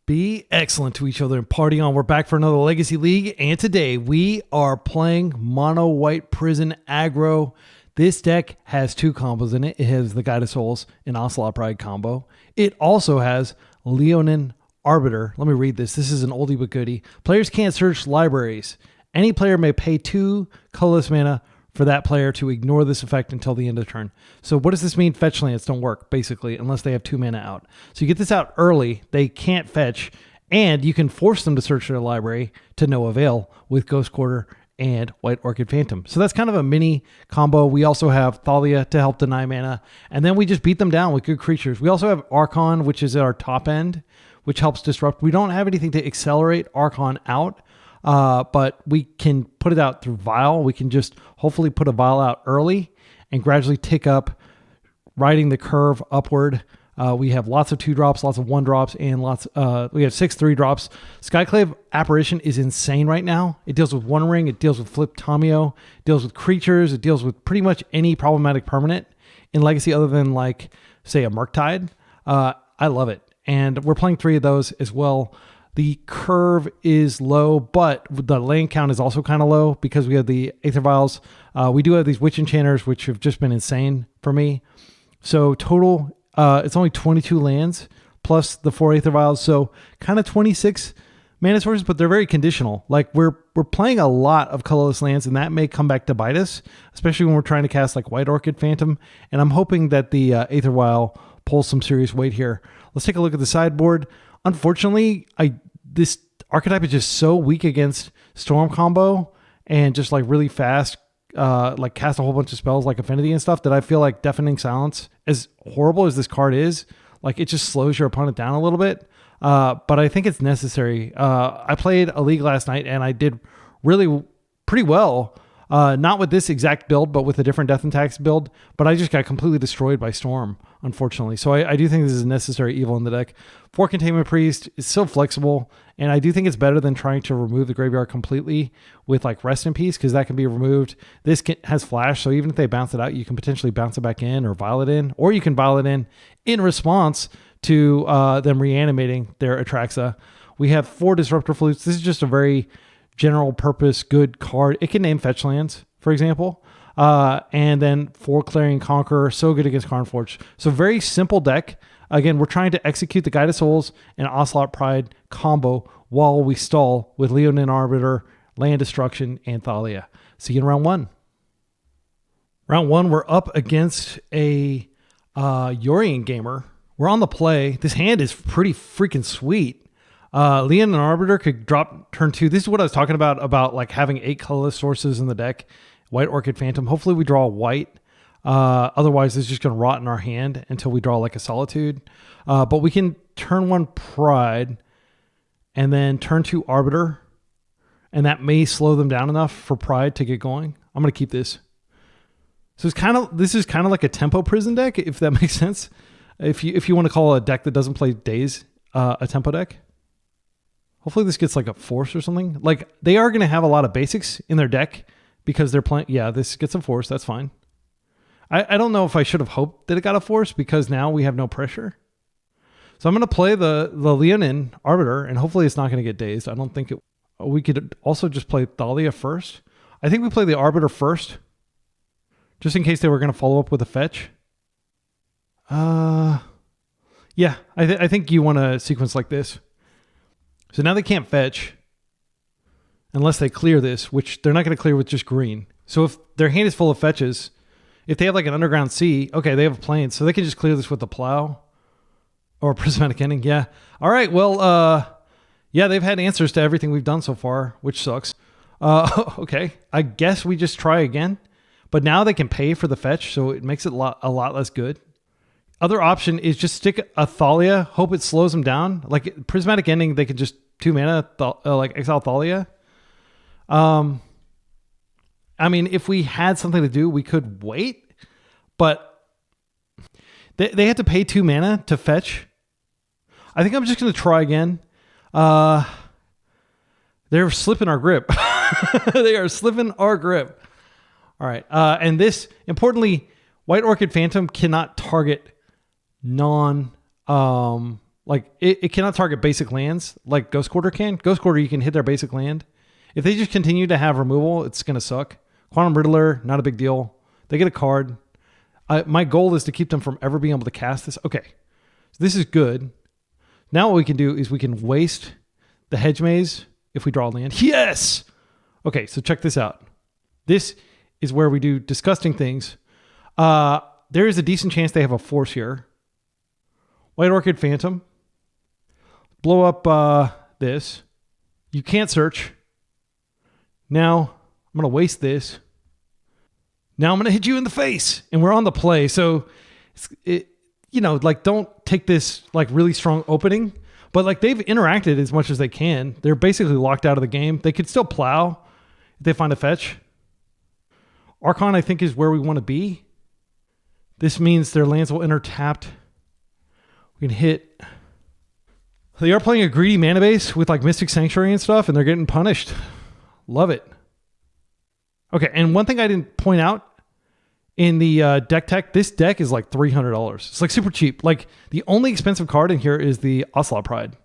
Be excellent to each other and party on. We're back for another Legacy League, and today we are playing Mono White Prison Aggro. This deck has two combos in it. It has the Guide of Souls and Ocelot Pride combo. It also has Leonin Arbiter. Let me read this. This is an oldie but goodie. Players can't search libraries. Any player may pay 2 colorless mana for that player to ignore this effect until the end of the turn. So what does this mean? Fetch lands don't work, basically, unless they have 2 mana out. So you get this out early, they can't fetch, and you can force them to search their library to no avail with Ghost Quarter and White Orchid Phantom. So that's kind of a mini combo. We also have Thalia to help deny mana, and then we just beat them down with good creatures. We also have Archon, which is our top end, which helps disrupt. We don't have anything to accelerate Archon out, but we can put it out through Vial. We can just hopefully put a Vial out early and gradually tick up, riding the curve upward. We have lots of 2-drops, lots of 1-drops, and we have 6 3-drops. Skyclave Apparition is insane right now. It deals with One Ring, it deals with Flip Tamio, it deals with creatures, it deals with pretty much any problematic permanent in Legacy other than, like, say, a Murktide. I love it. And we're playing 3 of those as well. The curve is low, but the land count is also kind of low because we have the Aether Vials. We do have these Witch Enchanters, which have just been insane for me. So total, it's only 22 lands plus the 4 Aether Vials. So kind of 26 mana sources, but they're very conditional. Like we're playing a lot of colorless lands, and that may come back to bite us, especially when we're trying to cast like White Orchid Phantom. And I'm hoping that the Aether Vial pulls some serious weight here. Let's take a look at the sideboard. Unfortunately, this archetype is just so weak against Storm combo and just like really fast, like cast a whole bunch of spells like Affinity and stuff, that I feel like Deafening Silence, as horrible as this card is, like it just slows your opponent down a little bit. But I think it's necessary. I played a league last night and I did really pretty well. Not with this exact build, but with a different Death and Tax build. But I just got completely destroyed by Storm, unfortunately. So I do think this is a necessary evil in the deck. 4 Containment Priest is so flexible, and I do think it's better than trying to remove the graveyard completely with like Rest in Peace, because that can be removed. This has Flash, so even if they bounce it out, you can potentially bounce it back in or Vial it in, or you can Vial it in response to them reanimating their Atraxa. We have 4 Disruptor Flutes. This is just a very general purpose good card. It can name fetch lands, for example, and then 4 Clarion Conqueror, so good against Karnforge. So very simple deck. Again, we're trying to execute the Guide of Souls and Ocelot Pride combo while we stall with Leonin Arbiter, Land Destruction, and Thalia. See you in round 1. Round 1, we're up against a Yorian gamer. We're on the play. This hand is pretty freaking sweet. Leonin Arbiter could drop turn 2. This is what I was talking about like having 8 colorless sources in the deck. White Orchid Phantom. Hopefully we draw a white. Otherwise it's just going to rot in our hand until we draw like a Solitude. But we can turn 1 Pride and then turn 2 Arbiter. And that may slow them down enough for Pride to get going. I'm going to keep this. So this is kind of like a tempo prison deck, if that makes sense. If you want to call a deck that doesn't play Daze a tempo deck. Hopefully this gets like a force or something. Like they are going to have a lot of basics in their deck because they're playing. Yeah, this gets a force. That's fine. I don't know if I should have hoped that it got a force because now we have no pressure. So I'm going to play the Leonin Arbiter and hopefully it's not going to get dazed. I don't think it. We could also just play Thalia first. I think we play the Arbiter first just in case they were going to follow up with a fetch. Yeah, I think you want a sequence like this. So now they can't fetch unless they clear this, which they're not going to clear with just green. So if their hand is full of fetches, if they have like an Underground Sea, okay, they have a plane, so they can just clear this with the Plow or Prismatic Ending. Yeah. All right. Well, yeah, they've had answers to everything we've done so far, which sucks. Okay. I guess we just try again, but now they can pay for the fetch, so it makes it a lot less good. Other option is just stick a Thalia, hope it slows them down. Like Prismatic Ending, they could just 2 mana, like exile Thalia. I mean, if we had something to do, we could wait, but they had to pay 2 mana to fetch. I think I'm just going to try again. They're slipping our grip. They are slipping our grip. All right. And this, importantly, White Orchid Phantom cannot target non Like, it cannot target basic lands like Ghost Quarter can. Ghost Quarter, you can hit their basic land. If they just continue to have removal, it's going to suck. Quantum Riddler, not a big deal. They get a card. My goal is to keep them from ever being able to cast this. Okay, so this is good. Now what we can do is we can waste the Hedge Maze if we draw a land. Yes! Okay, so check this out. This is where we do disgusting things. There is a decent chance they have a force here. White Orchid Phantom. Blow up this. You can't search. Now, I'm going to waste this. Now I'm going to hit you in the face. And we're on the play. So, don't take this like really strong opening. But like they've interacted as much as they can. They're basically locked out of the game. They could still plow if they find a fetch. Archon, I think, is where we want to be. This means their lands will enter tapped. We can hit. They are playing a greedy mana base with like Mystic Sanctuary and stuff, and they're getting punished. Love it. Okay, and one thing I didn't point out in the deck tech, this deck is like $300. It's like super cheap. Like the only expensive card in here is the Ocelot Pride.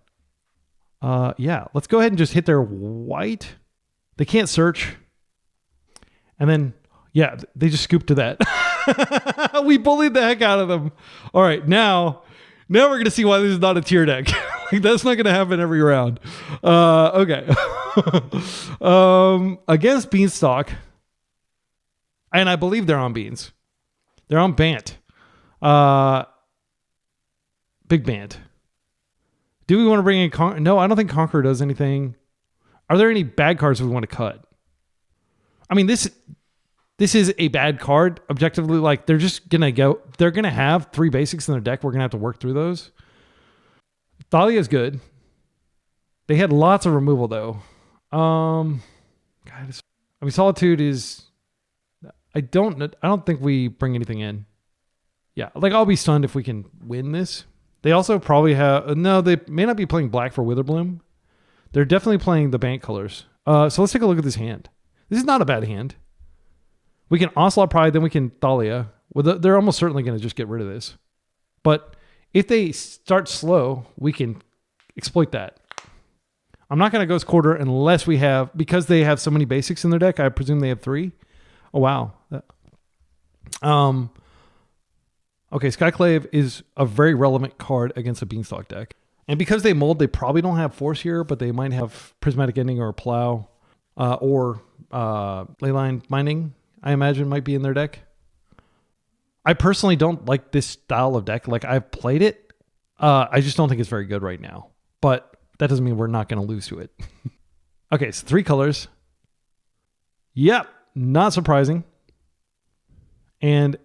Yeah, let's go ahead and just hit their white. They can't search. And then, yeah, they just scooped to that. We bullied the heck out of them. All right, now we're going to see why this is not a tier deck. Like, that's not going to happen every round. Okay. Against Beanstalk, and I believe they're on Beans. They're on Bant. Big Bant. Do we want to bring in No, I don't think Conqueror does anything. Are there any bad cards we want to cut? I mean, this is a bad card. Objectively, like, they're just going to go... They're going to have 3 basics in their deck. We're going to have to work through those. Thalia's good. They had lots of removal, though. Solitude is... I don't think we bring anything in. Yeah, like, I'll be stunned if we can win this. They also probably have... No, they may not be playing black for Witherbloom. They're definitely playing the Bant colors. So let's take a look at this hand. This is not a bad hand. We can Ocelot Pride, then we can Thalia. Well, they're almost certainly going to just get rid of this. But if they start slow, we can exploit that. I'm not going to Ghost Quarter unless we have... Because they have so many basics in their deck, I presume they have 3. Oh, wow. Okay, Skyclave is a very relevant card against a Beanstalk deck. And because they mold, they probably don't have Force here, but they might have Prismatic Ending or Plow or Leyline Binding, I imagine, might be in their deck. I personally don't like this style of deck. Like, I've played it. I just don't think it's very good right now. But that doesn't mean we're not going to lose to it. Okay, so 3 colors. Yep, not surprising. And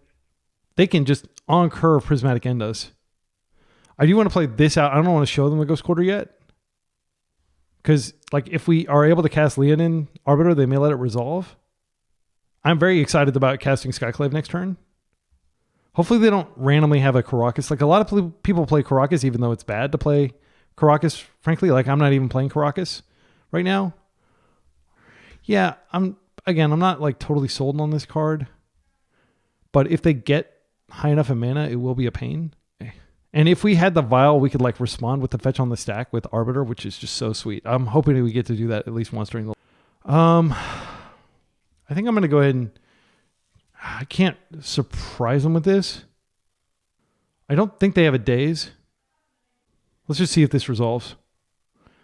they can just on-curve Prismatic End us. I do want to play this out. I don't want to show them the Ghost Quarter yet. Because, like, if we are able to cast Leonin Arbiter, they may let it resolve. I'm very excited about casting Skyclave next turn. Hopefully they don't randomly have a Karakas. Like, a lot of people play Karakas, even though it's bad to play Karakas, frankly. Like, I'm not even playing Karakas right now. Yeah, I'm not, like, totally sold on this card. But if they get high enough in mana, it will be a pain. And if we had the Vial, we could, like, respond with the fetch on the stack with Arbiter, which is just so sweet. I'm hoping we get to do that at least once during the... I think I'm going to go ahead and... I can't surprise them with this. I don't think they have a Daze. Let's just see if this resolves.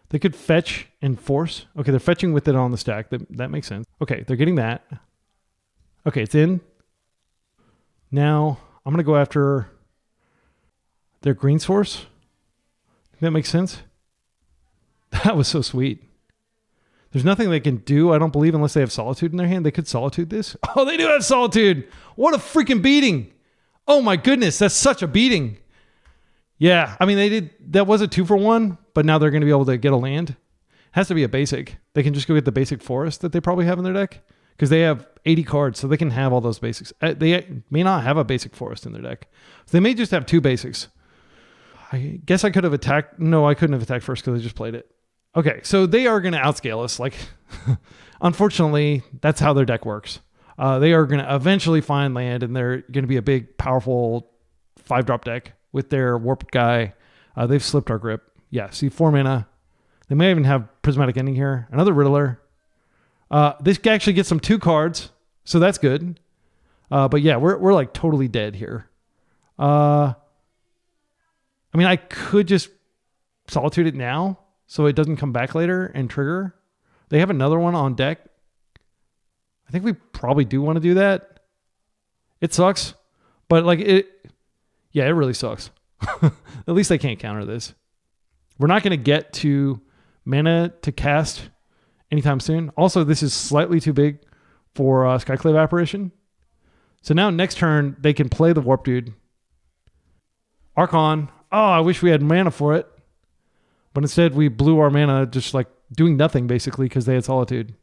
They could fetch and force. Okay, they're fetching with it on the stack. That makes sense. Okay, they're getting that. Okay, it's in. Now, I'm going to go after their green source. That makes sense. That was so sweet. There's nothing they can do, I don't believe, unless they have Solitude in their hand. They could Solitude this. Oh, they do have Solitude. What a freaking beating. Oh my goodness, that's such a beating. Yeah, I mean, they did. That was a 2-for-1, but now they're going to be able to get a land. It has to be a basic. They can just go get the basic forest that they probably have in their deck because they have 80 cards, so they can have all those basics. They may not have a basic forest in their deck. So they may just have 2 basics. I guess I could have attacked. No, I couldn't have attacked first because I just played it. Okay, so they are going to outscale us. Like, unfortunately, that's how their deck works. They are going to eventually find land, and they're going to be a big, powerful 5-drop deck with their Warped Guy, They've slipped our grip. Yeah, see, 4 mana. They may even have Prismatic Ending here. Another Riddler. This guy actually gets some 2 cards, so that's good. But yeah, we're like totally dead here. I mean, I could just Solitude it now so it doesn't come back later and trigger. They have another one on deck. I think we probably do want to do that. It sucks, but like it really sucks. At least they can't counter this. We're not going to get to mana to cast anytime soon. Also, this is slightly too big for Skyclave Apparition. So now next turn, they can play the Warp Dude. Archon. Oh, I wish we had mana for it. But instead, we blew our mana just like doing nothing, basically, because they had Solitude.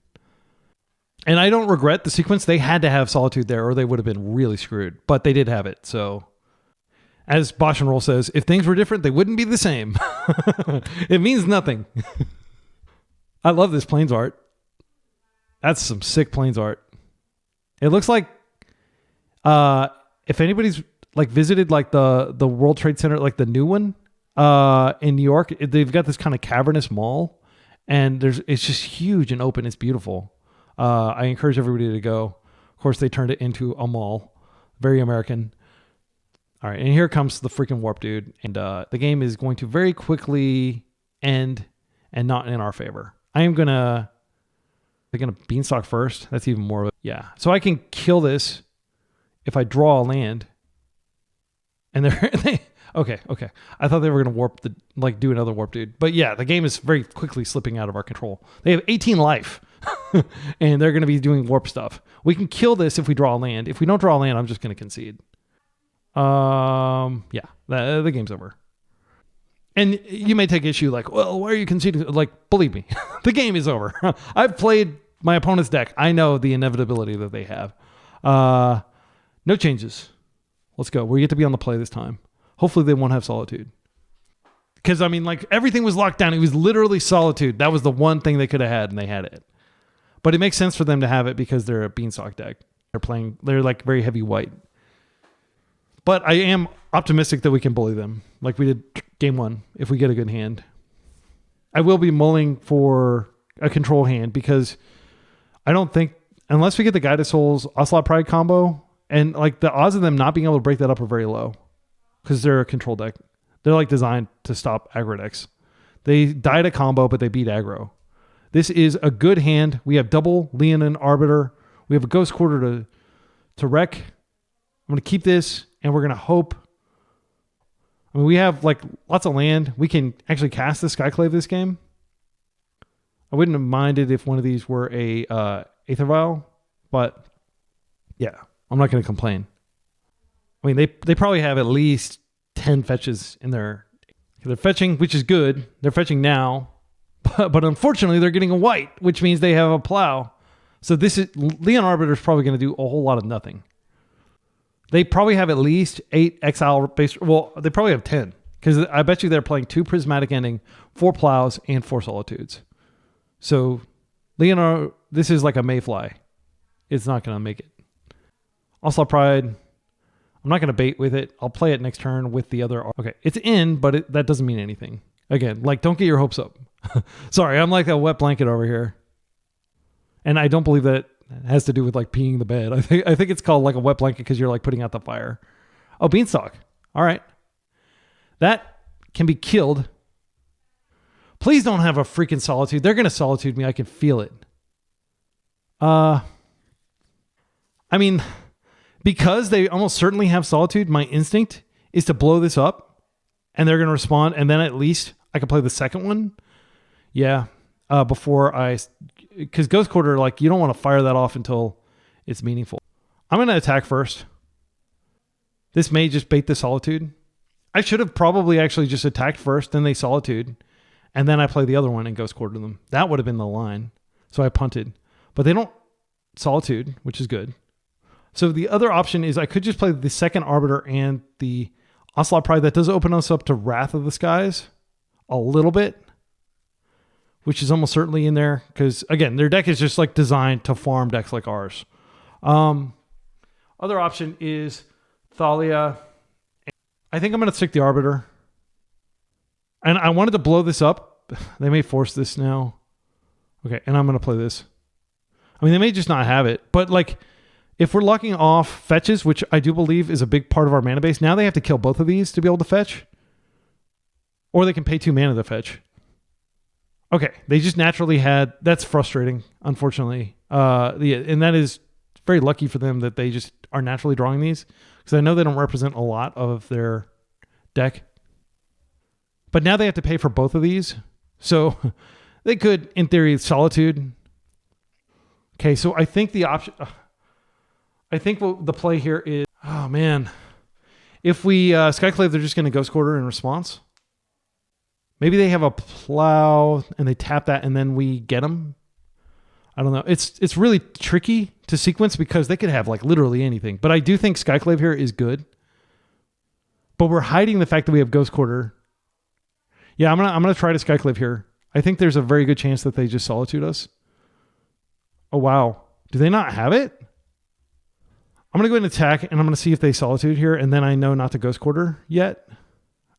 And I don't regret the sequence. They had to have Solitude there, or they would have been really screwed. But they did have it, so... As Bosch and Roll says, if things were different, they wouldn't be the same. It means nothing. I love this Plains art. That's some sick Plains art. It looks like if anybody's like visited like the World Trade Center, like the new one in New York, they've got this kind of cavernous mall, and it's just huge and open. It's beautiful. I encourage everybody to go. Of course, they turned it into a mall. Very American. All right, and here comes the freaking Warp Dude, and the game is going to very quickly end and not in our favor. I'm gonna Beanstalk first. That's even more of a, yeah. So I can kill this if I draw a land. And okay. I thought they were gonna do another Warp Dude, but yeah, the game is very quickly slipping out of our control. They have 18 life, and they're gonna be doing warp stuff. We can kill this if we draw a land. If we don't draw a land, I'm just gonna concede. Yeah, the game's over. And you may take issue like, well, why are you conceding? Like, believe me, the game is over. I've played my opponent's deck. I know the inevitability that they have. No changes. Let's go. We get to be on the play this time. Hopefully they won't have Solitude. Because, I mean, like, everything was locked down. It was literally Solitude. That was the one thing they could have had, and they had it. But it makes sense for them to have it because they're a Beanstalk deck. They're like very heavy white. But I am optimistic that we can bully them like we did game 1 if we get a good hand. I will be mulling for a control hand because I don't think, unless we get the Guided Souls Ocelot Pride combo, and like the odds of them not being able to break that up are very low because they're a control deck. They're like designed to stop aggro decks. They died a combo, but they beat aggro. This is a good hand. We have double Leonin Arbiter. We have a Ghost Quarter to wreck. I'm going to keep this, and we're going to hope. I mean, we have like lots of land. We can actually cast the Skyclave this game. I wouldn't have minded if one of these were a Aether Vial, but yeah, I'm not going to complain. I mean, they probably have at least 10 fetches in there. They're fetching, which is good. They're fetching now, but unfortunately, they're getting a white, which means they have a plow. So this is Leon Arbiter is probably going to do a whole lot of nothing. They probably have at least 8 exile based. Well, they probably have 10 because I bet you they're playing 2 Prismatic Ending, 4 plows, and 4 Solitudes. So Leonardo, this is like a mayfly. It's not going to make it. Ocelot Pride. I'm not going to bait with it. I'll play it next turn with the other. Okay, it's in, but that doesn't mean anything. Again, like, don't get your hopes up. Sorry, I'm like a wet blanket over here. And I don't believe that has to do with like peeing the bed. I think it's called like a wet blanket because you're like putting out the fire. Oh, Beanstalk. All right. That can be killed. Please don't have a freaking Solitude. They're going to Solitude me. I can feel it. I mean, because they almost certainly have Solitude, my instinct is to blow this up and they're going to respond. And then at least I can play the second one. Yeah. Because Ghost Quarter, like, you don't want to fire that off until it's meaningful. I'm going to attack first. This may just bait the Solitude. I should have probably actually just attacked first, then they Solitude, and then I play the other one and Ghost Quarter them. That would have been the line. So I punted. But they don't Solitude, which is good. So the other option is I could just play the second Arbiter and the Ocelot Pride. That does open us up to Wrath of the Skies a little bit, which is almost certainly in there because, again, their deck is just like designed to farm decks like ours. Other option is Thalia. I think I'm going to stick the Arbiter. And I wanted to blow this up. They may force this now. Okay, and I'm going to play this. I mean, they may just not have it. But, like, if we're locking off fetches, which I do believe is a big part of our mana base, now they have to kill both of these to be able to fetch. Or they can pay 2 mana to fetch. Okay, they just naturally had... That's frustrating, unfortunately. And that is very lucky for them that they just are naturally drawing these. Because I know they don't represent a lot of their deck. But now they have to pay for both of these. So they could, in theory, Solitude. Okay, so I think the option... I think what the play here is... Oh, man. If we Skyclave, they're just going to Ghost Quarter in response. Maybe they have a Plow and they tap that and then we get them. I don't know. It's really tricky to sequence because they could have like literally anything. But I do think Skyclave here is good. But we're hiding the fact that we have Ghost Quarter. Yeah, I'm gonna try to Skyclave here. I think there's a very good chance that they just Solitude us. Oh, wow. Do they not have it? I'm going to go ahead and attack, and I'm going to see if they Solitude here, and then I know not to Ghost Quarter yet.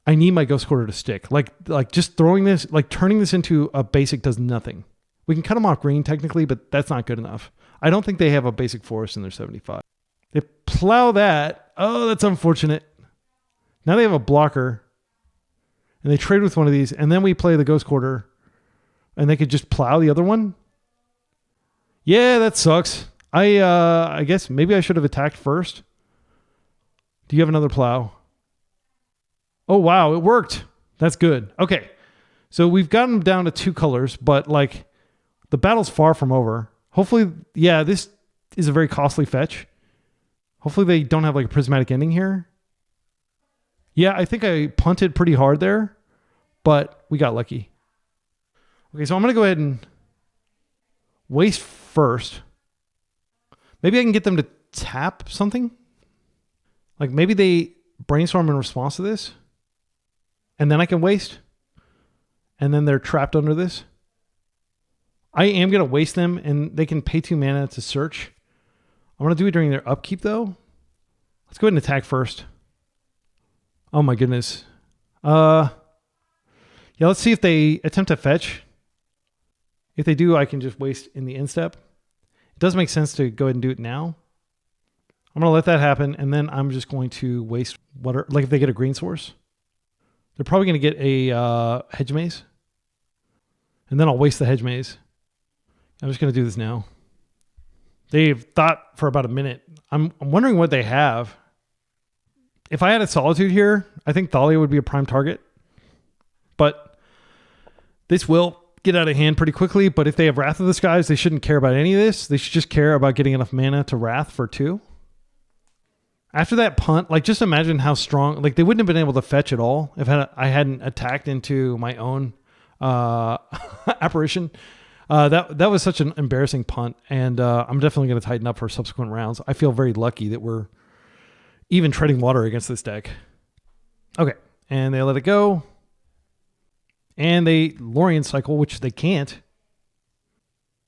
I need my Ghost Quarter to stick. Like just throwing this, like turning this into a basic does nothing. We can cut them off green technically, but that's not good enough. I don't think they have a basic forest in their 75. They plow that. Oh, that's unfortunate. Now they have a blocker, and they trade with one of these, and then we play the Ghost Quarter, and they could just plow the other one. Yeah, that sucks. I guess maybe I should have attacked first. Do you have another plow? Oh, wow, it worked. That's good. Okay, so we've gotten them down to 2 colors, but like the battle's far from over. Hopefully, yeah, this is a very costly fetch. Hopefully they don't have like a prismatic ending here. Yeah, I think I punted pretty hard there, but we got lucky. Okay, so I'm going to go ahead and waste first. Maybe I can get them to tap something. Like maybe they brainstorm in response to this. And then I can waste. And then they're trapped under this. I am going to waste them and they can pay 2 mana to search. I'm going to do it during their upkeep though. Let's go ahead and attack first. Oh my goodness. Yeah, let's see if they attempt to fetch. If they do, I can just waste in the end step. It does make sense to go ahead and do it now. I'm going to let that happen, and then I'm just going to waste water. Like if they get a green source, they're probably going to get a hedge maze. And then I'll waste the hedge maze. I'm just going to do this now. They've thought for about a minute. I'm wondering what they have. If I had a Solitude here, I think Thalia would be a prime target. But this will get out of hand pretty quickly. But if they have Wrath of the Skies, they shouldn't care about any of this. They should just care about getting enough mana to Wrath for 2. After that punt, like just imagine how strong, like they wouldn't have been able to fetch at all if I hadn't attacked into my own apparition. That was such an embarrassing punt. And I'm definitely going to tighten up for subsequent rounds. I feel very lucky that we're even treading water against this deck. Okay. And they let it go. And they Lorien cycle, which they can't.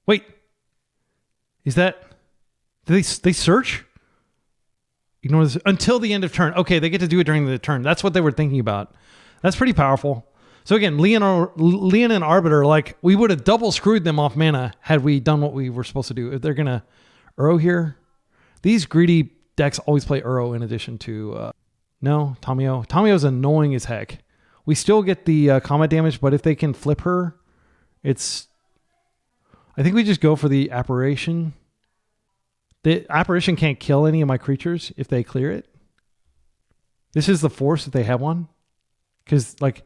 Wait. Is that... Do they search? Ignore this. Until the end of turn. Okay, they get to do it during the turn. That's what they were thinking about. That's pretty powerful. So again, Leonin and Arbiter, like, we would have double screwed them off mana had we done what we were supposed to do. If they're going to Uro here. These greedy decks always play Uro in addition to... no, Tamiyo. Tamiyo's annoying as heck. We still get the combat damage, but if they can flip her, it's... I think we just go for the Apparition. The Apparition can't kill any of my creatures if they clear it. This is the force if they have one. Because, like,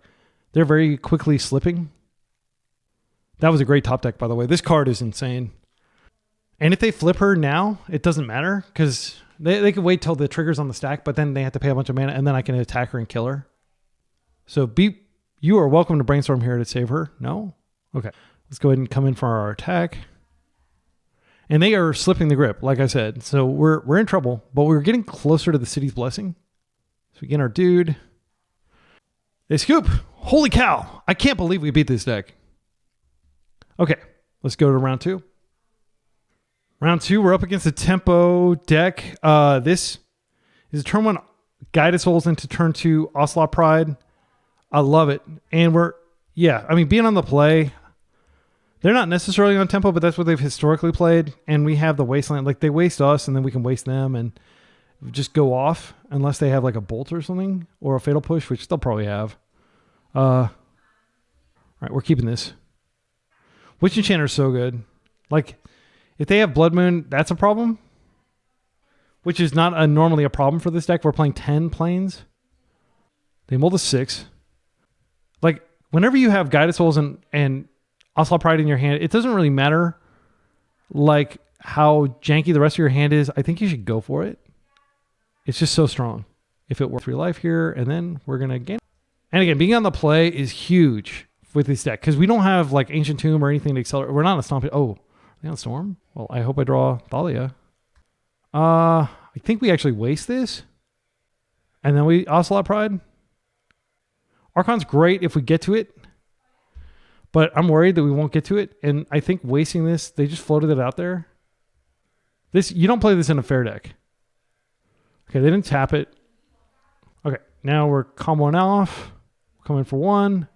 they're very quickly slipping. That was a great top deck, by the way. This card is insane. And if they flip her now, it doesn't matter. Because they could wait till the trigger's on the stack, but then they have to pay a bunch of mana, and then I can attack her and kill her. So you are welcome to brainstorm here to save her. No? Okay. Let's go ahead and come in for our attack. And they are slipping the grip, like I said. So we're in trouble, but we're getting closer to the City's Blessing. So we get our dude. They scoop. Holy cow. I can't believe we beat this deck. Okay. Let's go to round 2. Round 2, we're up against a tempo deck. This is a turn 1 Guided Souls into turn 2 Ocelot Pride. I love it. And I mean, being on the play, they're not necessarily on tempo, but that's what they've historically played. And we have the Wasteland. Like, they waste us, and then we can waste them and just go off unless they have like a bolt or something or a fatal push, which they'll probably have. All right, we're keeping this. Witch Enchanter is so good. Like, if they have Blood Moon, that's a problem, which is not normally a problem for this deck. We're playing 10 planes. They mold a 6. Like, whenever you have Guided Souls and Ocelot Pride in your hand, it doesn't really matter like how janky the rest of your hand is. I think you should go for it. It's just so strong. If it works for your life here, and then we're going to gain. And again, being on the play is huge with this deck because we don't have like Ancient Tomb or anything to accelerate. We're not a Stomp. Oh, are they on Storm? Well, I hope I draw Thalia. I think we actually waste this. And then we Ocelot Pride. Archon's great if we get to it. But I'm worried that we won't get to it. And I think wasting this, they just floated it out there. You don't play this in a fair deck. Okay, they didn't tap it. Okay, now we're comboing off. Coming for 1.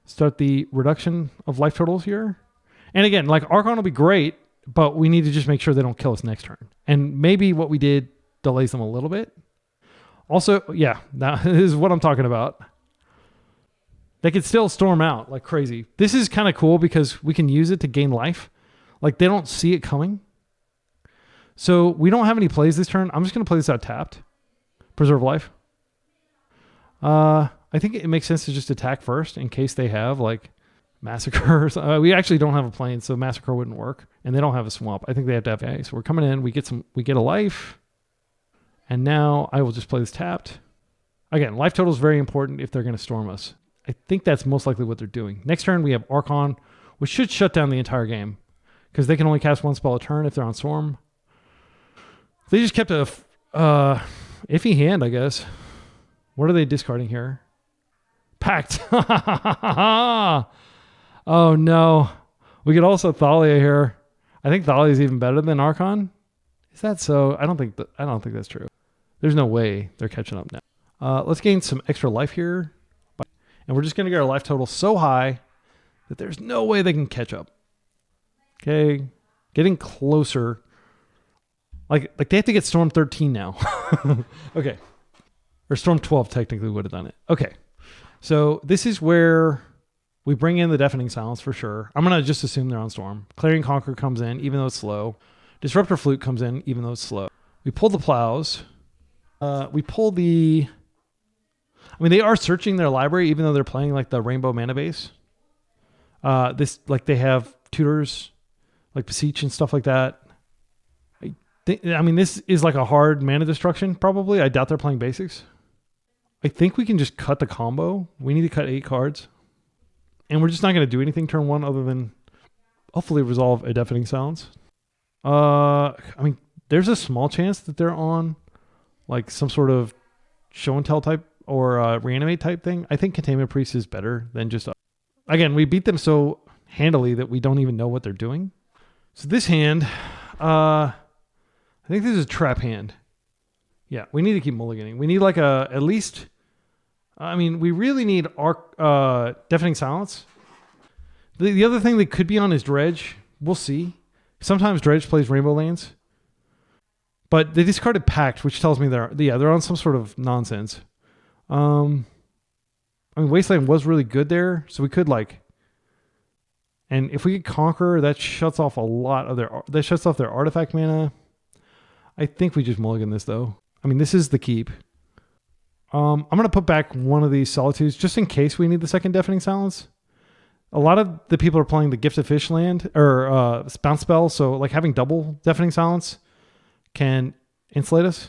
Start the reduction of life totals here. And again, like, Archon will be great, but we need to just make sure they don't kill us next turn. And maybe what we did delays them a little bit. Also, yeah, this is what I'm talking about. They could still storm out like crazy. This is kind of cool because we can use it to gain life. Like, they don't see it coming. So we don't have any plays this turn. I'm just going to play this out tapped. Preserve life. I think it makes sense to just attack first in case they have like Massacre. We actually don't have a plane, so Massacre wouldn't work. And they don't have a swamp. I think they have to have A. So we're coming in. We get a life. And now I will just play this tapped. Again, life total is very important if they're going to storm us. I think that's most likely what they're doing. Next turn, we have Archon, which should shut down the entire game because they can only cast 1 spell a turn if they're on Storm. They just kept a iffy hand, I guess. What are they discarding here? Pact. Oh, no. We could also Thalia here. I think Thalia is even better than Archon. Is that so? I don't think that's true. There's no way they're catching up now. Let's gain some extra life here. And we're just going to get our life total so high that there's no way they can catch up. Okay. Getting closer. Like they have to get Storm 13 now. Okay. Or Storm 12 technically would have done it. Okay. So this is where we bring in the Deafening Silence for sure. I'm going to just assume they're on Storm. Clarion Conqueror comes in even though it's slow. Disruptor Flute comes in even though it's slow. We pull the Plows. We pull the... I mean, they are searching their library even though they're playing like the Rainbow Mana base. They have tutors like Beseech and stuff like that. I mean, this is like a hard mana destruction, probably. I doubt they're playing basics. I think we can just cut the combo. We need to cut 8 cards. And we're just not going to do anything turn 1 other than hopefully resolve a Deafening Silence. I mean, there's a small chance that they're on like some sort of show and tell type or reanimate type thing. I think Containment Priest is better than just... Again, we beat them so handily that we don't even know what they're doing. So this hand... I think this is a trap hand. Yeah, we need to keep mulliganing. We need like at least... I mean, we really need Deafening Silence. The other thing they could be on is Dredge. We'll see. Sometimes Dredge plays Rainbow Lanes. But they discarded Pact, which tells me they're on some sort of nonsense. I mean, Wasteland was really good there, so we could like... And if we could Conquer, that shuts off a lot of that shuts off their artifact mana. I think we just mulligan this, though. I mean, this is the keep. I'm going to put back one of these Solitudes just in case we need the second Deafening Silence. A lot of the people are playing the Gifted Fish land or Bounce Spell, so like having double Deafening Silence can insulate us.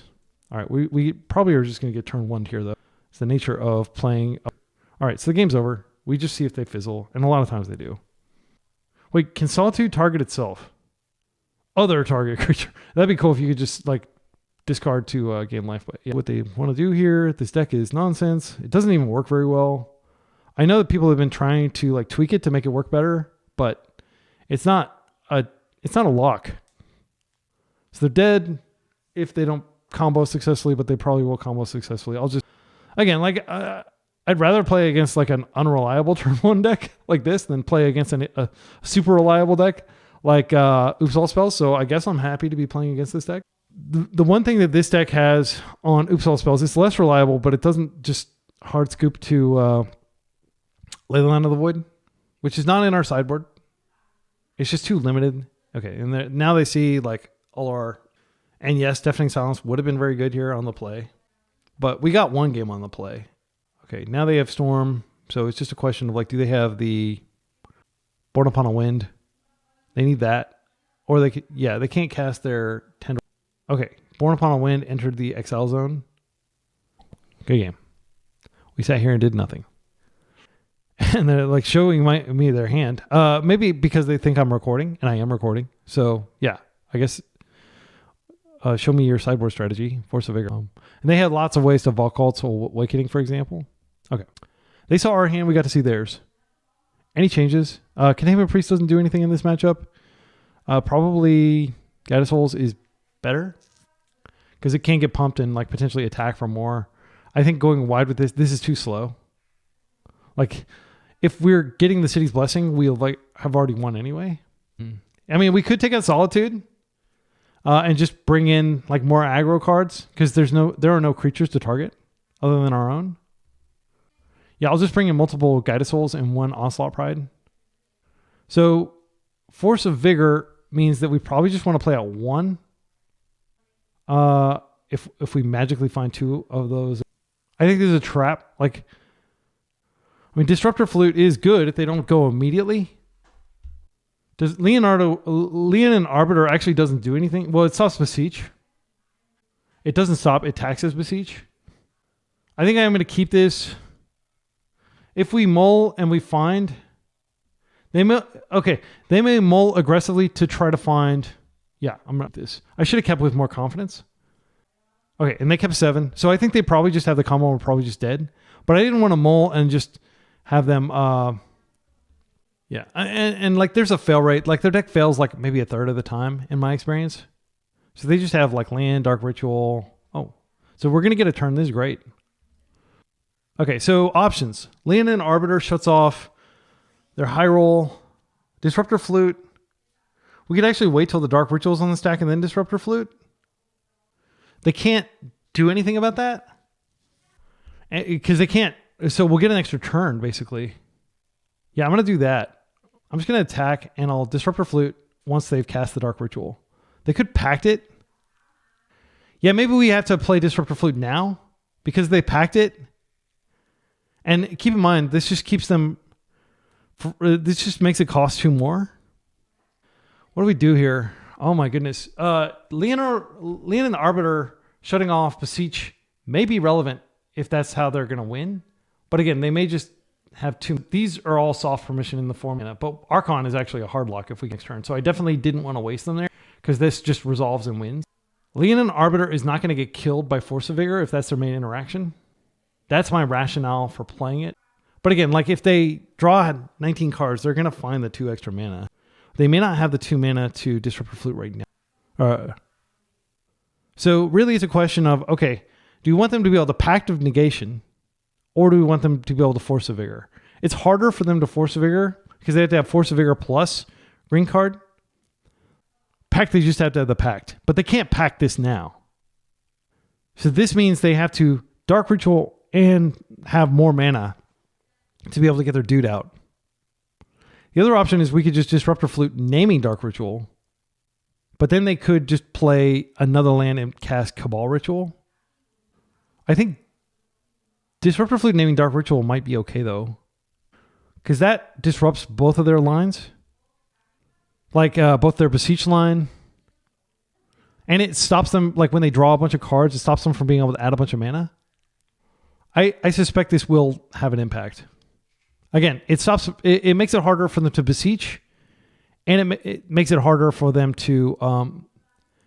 All right, we probably are just going to get turn 1 here, though. It's the nature of playing. All right, so the game's over. We just see if they fizzle, and a lot of times they do. Wait, can Solitude target itself? Other target creature. That'd be cool if you could just like discard to gain life. But yeah, what they want to do here, this deck is nonsense. It doesn't even work very well. I know that people have been trying to like tweak it to make it work better, but it's not a lock. So they're dead if they don't combo successfully, but they probably will combo successfully. I'll just again like I'd rather play against like an unreliable turn 1 deck like this than play against a super reliable deck like Oops All Spells. So I guess I'm happy to be playing against this deck. The one thing that this deck has on Oops All Spells, it's less reliable, but it doesn't just hard scoop to Leonin of the Void, which is not in our sideboard. It's just too limited. Okay, and now they see like all our... And yes, Deafening Silence would have been very good here on the play. But we got one game on the play. Okay, now they have Storm. So it's just a question of like, do they have the Born Upon a Wind? They need that. Or they can't cast their Tendril. Okay, Born Upon a Wind entered the Exile Zone. Good game. We sat here and did nothing. And they're like showing me their hand. Maybe because they think I'm recording, and I am recording. So yeah, I guess show me your sideboard strategy. Force of Vigor. And they had lots of ways to Volcult Awakening, for example. Okay. They saw our hand. We got to see theirs. Any changes? Containment Priest doesn't do anything in this matchup. Probably Guided Souls is better because it can get pumped and like potentially attack for more. I think going wide with this is too slow. Like, if we're getting the City's Blessing, we'll like have already won anyway. I mean, we could take out Solitude and just bring in like more aggro cards because there are no creatures to target other than our own. Yeah, I'll just bring in multiple Guided Souls and one Onslaught Pride. So Force of Vigor means that we probably just want to play out one. If we magically find two of those, I think there's a trap. Like, I mean, Disruptor Flute is good if they don't go immediately. Does Leonin Arbiter actually doesn't do anything? Well, it stops Beseech. It doesn't stop. It taxes Beseech. I think I'm going to keep this. If we mull and we find, they may mull aggressively to try to find. Yeah, I'm not this. I should have kept with more confidence. Okay, and they kept 7. So I think they probably just have the combo and we're probably just dead. But I didn't want to mull and just have them and like there's a fail rate. Like their deck fails like maybe a third of the time in my experience. So they just have like land, Dark Ritual. Oh, so we're going to get a turn. This is great. Okay, so options. Leonin Arbiter shuts off their high roll. Disruptor Flute. We could actually wait till the Dark Ritual's on the stack and then Disruptor Flute. They can't do anything about that. Because they can't. So we'll get an extra turn, basically. Yeah, I'm going to do that. I'm just going to attack, and I'll Disruptor Flute once they've cast the Dark Ritual. They could pact it. Yeah, maybe we have to play Disruptor Flute now because they packed it. And keep in mind, this just keeps them... This just makes it cost 2 more. What do we do here? Oh my goodness. Leonin Arbiter shutting off Beseech may be relevant if that's how they're going to win. But again, they may just have 2. These are all soft permission in the 4 mana. But Archon is actually a hard lock if we get next turn. So I definitely didn't want to waste them there because this just resolves and wins. Leonin Arbiter is not going to get killed by Force of Vigor if that's their main interaction. That's my rationale for playing it. But again, like if they draw 19 cards, they're going to find the 2 extra mana. They may not have the 2 mana to Disruptor Flute right now. So really it's a question of, okay, do you want them to be able to Pact of Negation or do we want them to be able to Force of Vigor? It's harder for them to Force of Vigor because they have to have Force of Vigor plus green card. Pact, they just have to have the Pact. But they can't Pact this now. So this means they have to Dark Ritual and have more mana to be able to get their dude out. The other option is we could just Disruptor Flute naming Dark Ritual, but then they could just play another land and cast Cabal Ritual. I think Disruptor Flute naming Dark Ritual might be okay though, because that disrupts both of their lines, like both their Beseech line, and it stops them, like when they draw a bunch of cards, it stops them from being able to add a bunch of mana. I suspect this will have an impact. Again, it makes it harder for them to Beseech, and it makes it harder for them to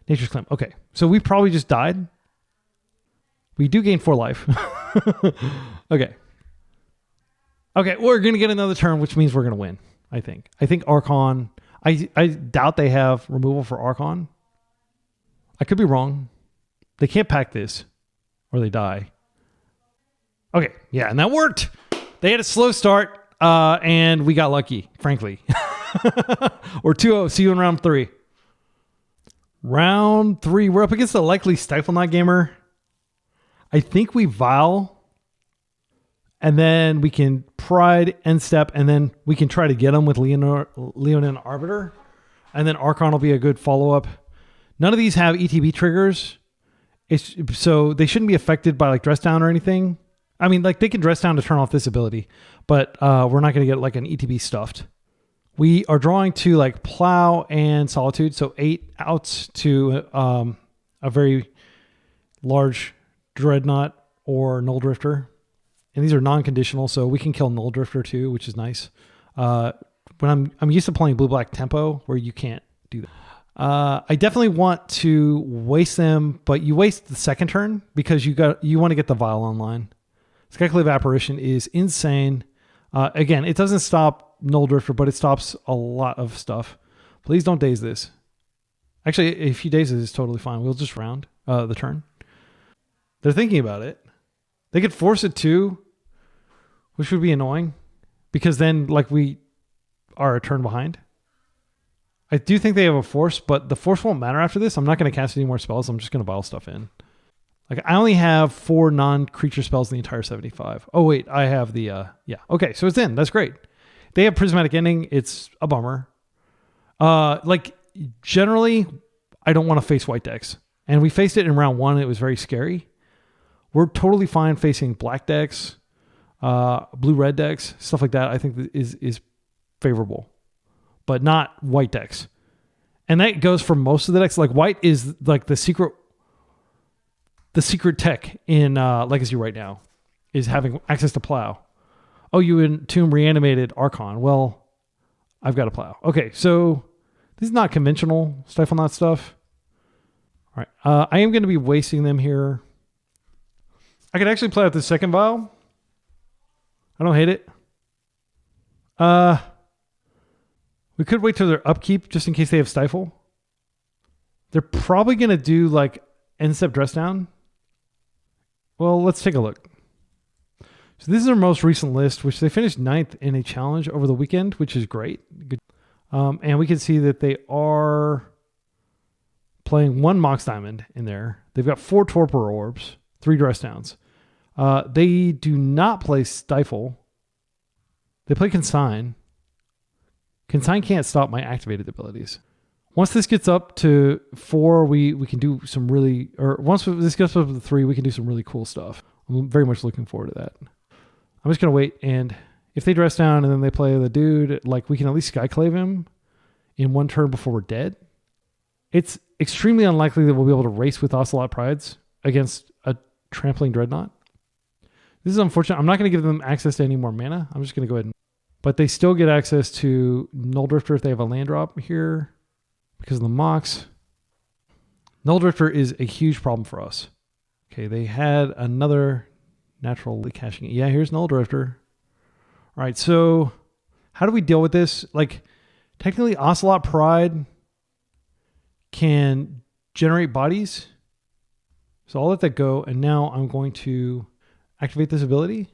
Nature's Claim. Okay, so we probably just died. We do gain 4 life. Okay. Okay, we're going to get another turn, which means we're going to win, I think. I think Archon... I doubt they have removal for Archon. I could be wrong. They can't pack this, or they die. Okay, yeah, and that worked. They had a slow start, and we got lucky, frankly. Or 2-0. See you in round 3. Round 3, we're up against a likely Stiflenought gamer. I think we Vial, and then we can Pride, End Step, and then we can try to get them with Leonin Arbiter, and then Archon will be a good follow-up. None of these have ETB triggers, so they shouldn't be affected by like dress down or anything. I mean, like they can dress down to turn off this ability, but we're not going to get like an ETB stuffed. We are drawing to like Plow and Solitude, so 8 outs to a very large Dreadnought or Null Drifter. And these are non-conditional, so we can kill Null Drifter too, which is nice. When I'm used to playing blue-black tempo, where you can't do that. I definitely want to waste them, but you waste the second turn because you want to get the Vial online. Skyclave Apparition is insane. Again, it doesn't stop Null Drifter, but it stops a lot of stuff. Please don't daze this. Actually, if you daze it, it's totally fine. We'll just round the turn. They're thinking about it. They could force it too, which would be annoying because then like we are a turn behind. I do think they have a force, but the force won't matter after this. I'm not going to cast any more spells. I'm just going to Vial stuff in. Like I only have 4 non-creature spells in the entire 75. Oh wait, I have the, yeah. Okay, so it's in. That's great. They have Prismatic Ending. It's a bummer. Like generally, I don't want to face white decks. And we faced it in round 1. It was very scary. We're totally fine facing black decks, blue-red decks, stuff like that. I think that is favorable, but not white decks. And that goes for most of the decks. Like white is like the secret tech in Legacy right now is having access to Plow. Oh, you entomb reanimated Archon. Well, I've got a Plow. Okay, so this is not conventional Stiflenought stuff. All right, I am going to be wasting them here. I could actually play out the second Vial. I don't hate it. We could wait till their upkeep just in case they have Stifle. They're probably going to do like End Step Dress Down. Well, let's take a look. So this is our most recent list, which they finished 9th in a challenge over the weekend, which is great. Good. And we can see that they are playing 1 Mox Diamond in there. They've got 4 Torpor Orbs, 3 Dress Downs. They do not play Stifle. They play Consign. Consign can't stop my activated abilities. Once this gets up to 4, we can do some really, or once this gets up to 3, we can do some really cool stuff. I'm very much looking forward to that. I'm just going to wait, and if they dress down and then they play the dude, like we can at least Skyclave him in 1 turn before we're dead. It's extremely unlikely that we'll be able to race with Ocelot Prides against a Trampling Dreadnought. This is unfortunate. I'm not going to give them access to any more mana. I'm just going to go ahead and... But they still get access to Null Drifter if they have a land drop here because of the Mox. Null Drifter is a huge problem for us. Okay, they had another natural caching it. Yeah, here's Null Drifter. All right, so how do we deal with this? Like, technically, Ocelot Pride can generate bodies. So I'll let that go, and now I'm going to activate this ability.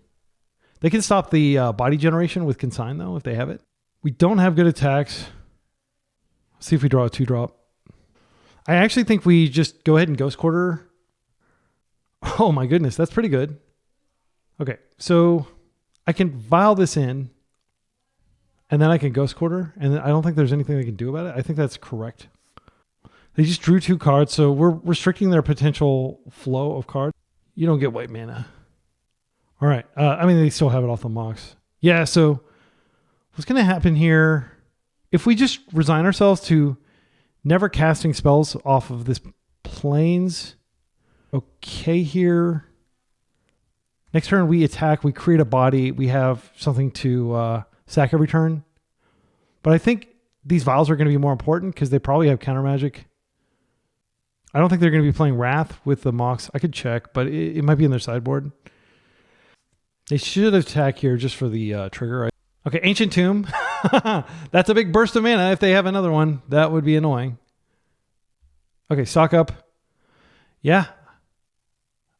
They can stop the body generation with Consign, though, if they have it. We don't have good attacks. Let's see if we draw a 2-drop. I actually think we just go ahead and Ghost Quarter. Oh my goodness, that's pretty good. Okay, so I can Vial this in, and then I can Ghost Quarter, and I don't think there's anything they can do about it. I think that's correct. They just drew 2 cards, so we're restricting their potential flow of cards. You don't get white mana. All right. I mean, they still have it off the Mox. Yeah, so what's going to happen here, if we just resign ourselves to never casting spells off of this plains, okay here. Next turn we attack, we create a body, we have something to sack every turn. But I think these Vials are going to be more important because they probably have counter magic. I don't think they're going to be playing Wrath with the Mox. I could check, but it might be in their sideboard. They should attack here just for the trigger. Okay, Ancient Tomb. That's a big burst of mana. If they have another one, that would be annoying. Okay, Sock Up. Yeah.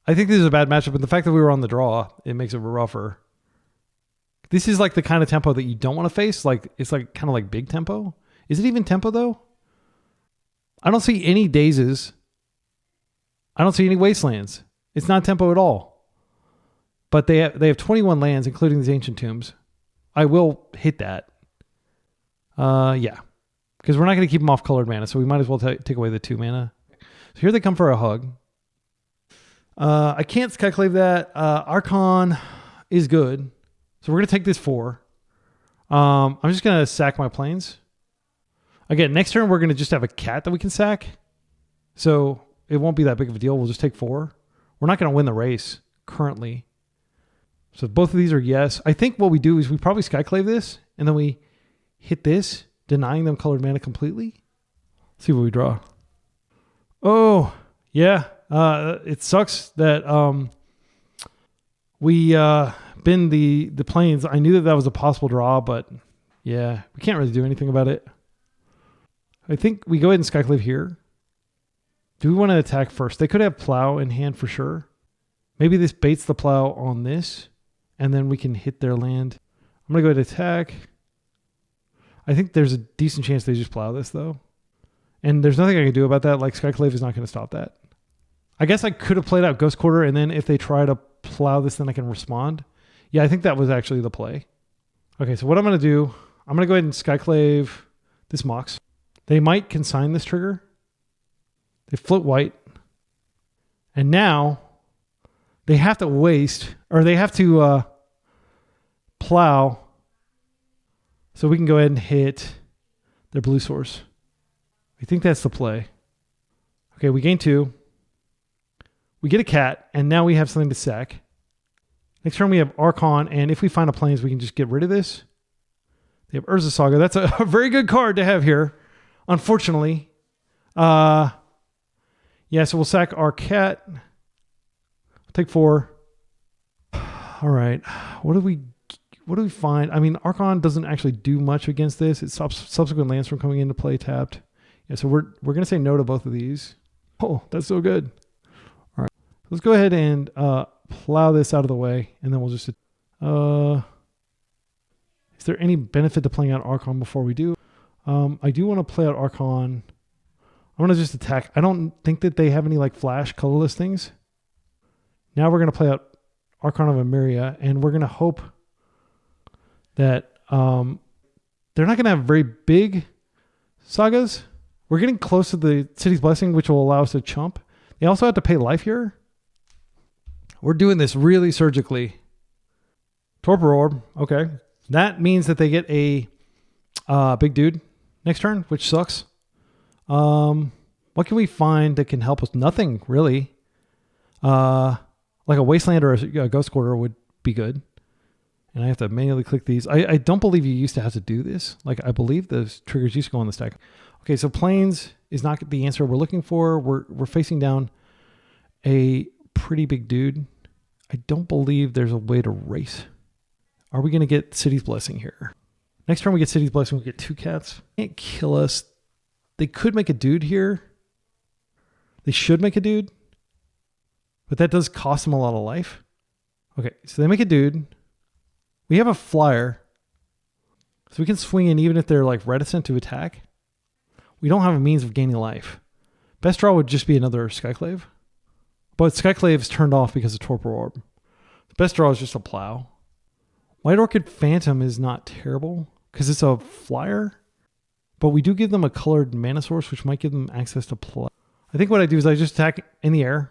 I think this is a bad matchup, and the fact that we were on the draw, it makes it rougher. This is like the kind of tempo that you don't want to face. Like it's like kind of like big tempo. Is it even tempo though? I don't see any dazes. I don't see any wastelands. It's not tempo at all. But they have 21 lands, including these ancient tombs. I will hit that. Yeah. Because we're not going to keep them off colored mana, so we might as well take away the 2 mana. So here they come for a hug. I can't Skyclave that. Archon is good. So we're going to take this 4. I'm just going to sack my planes. Again, next turn we're going to just have a cat that we can sack. So it won't be that big of a deal. We'll just take 4. We're not going to win the race currently. So both of these are yes. I think what we do is we probably Skyclave this, and then we hit this, denying them colored mana completely. Let's see what we draw. Oh, yeah. It sucks that we bin the planes. I knew that was a possible draw, but yeah, we can't really do anything about it. I think we go ahead and Skyclave here. Do we want to attack first? They could have Plow in hand for sure. Maybe this baits the Plow on this, and then we can hit their land. I'm going to go ahead and attack. I think there's a decent chance they just Plow this, though. And there's nothing I can do about that. Like, Skyclave is not going to stop that. I guess I could have played out Ghost Quarter, and then if they try to Plow this, then I can respond. Yeah, I think that was actually the play. Okay, so what I'm going to do, I'm going to go ahead and Skyclave this Mox. They might consign this trigger. They float white. And now they have to waste, or they have to Plow. So we can go ahead and hit their blue source. I think that's the play. Okay, we gain 2. We get a cat, and now we have something to sack. Next turn we have Archon, and if we find a plains, we can just get rid of this. They have Urza Saga. That's a very good card to have here, unfortunately. Yeah, so we'll sack our cat. We'll take 4. All right. What do we find? I mean, Archon doesn't actually do much against this. It stops subsequent lands from coming into play tapped. Yeah, so we're going to say no to both of these. Oh, that's so good. All right. Let's go ahead and Plow this out of the way, and then we'll just... is there any benefit to playing out Archon before we do? I do want to play out Archon. I want to just attack. I don't think that they have any like flash colorless things. Now we're going to play out Archon of Emeria, and we're going to hope that they're not going to have very big sagas. We're getting close to the City's Blessing, which will allow us to chump. They also have to pay life here. We're doing this really surgically. Torpor Orb. Okay. That means that they get a big dude next turn, which sucks. What can we find that can help us? Nothing, really. Like a Wasteland or a Ghost Quarter would be good. And I have to manually click these. I don't believe you used to have to do this. Like, I believe those triggers used to go on the stack. Okay, so Plains is not the answer we're looking for. We're facing down a pretty big dude. I don't believe there's a way to race. Are we going to get City's Blessing here? Next turn we get City's Blessing, we get 2 cats. Can't kill us. They could make a dude here. They should make a dude. But that does cost them a lot of life. Okay, so they make a dude. We have a flyer. So we can swing in even if they're like reticent to attack. We don't have a means of gaining life. Best draw would just be another Skyclave. But Skyclave's turned off because of Torpor Orb. The best draw is just a Plow. White Orchid Phantom is not terrible because it's a flyer. But we do give them a colored mana source, which might give them access to play. I think what I do is I just attack in the air.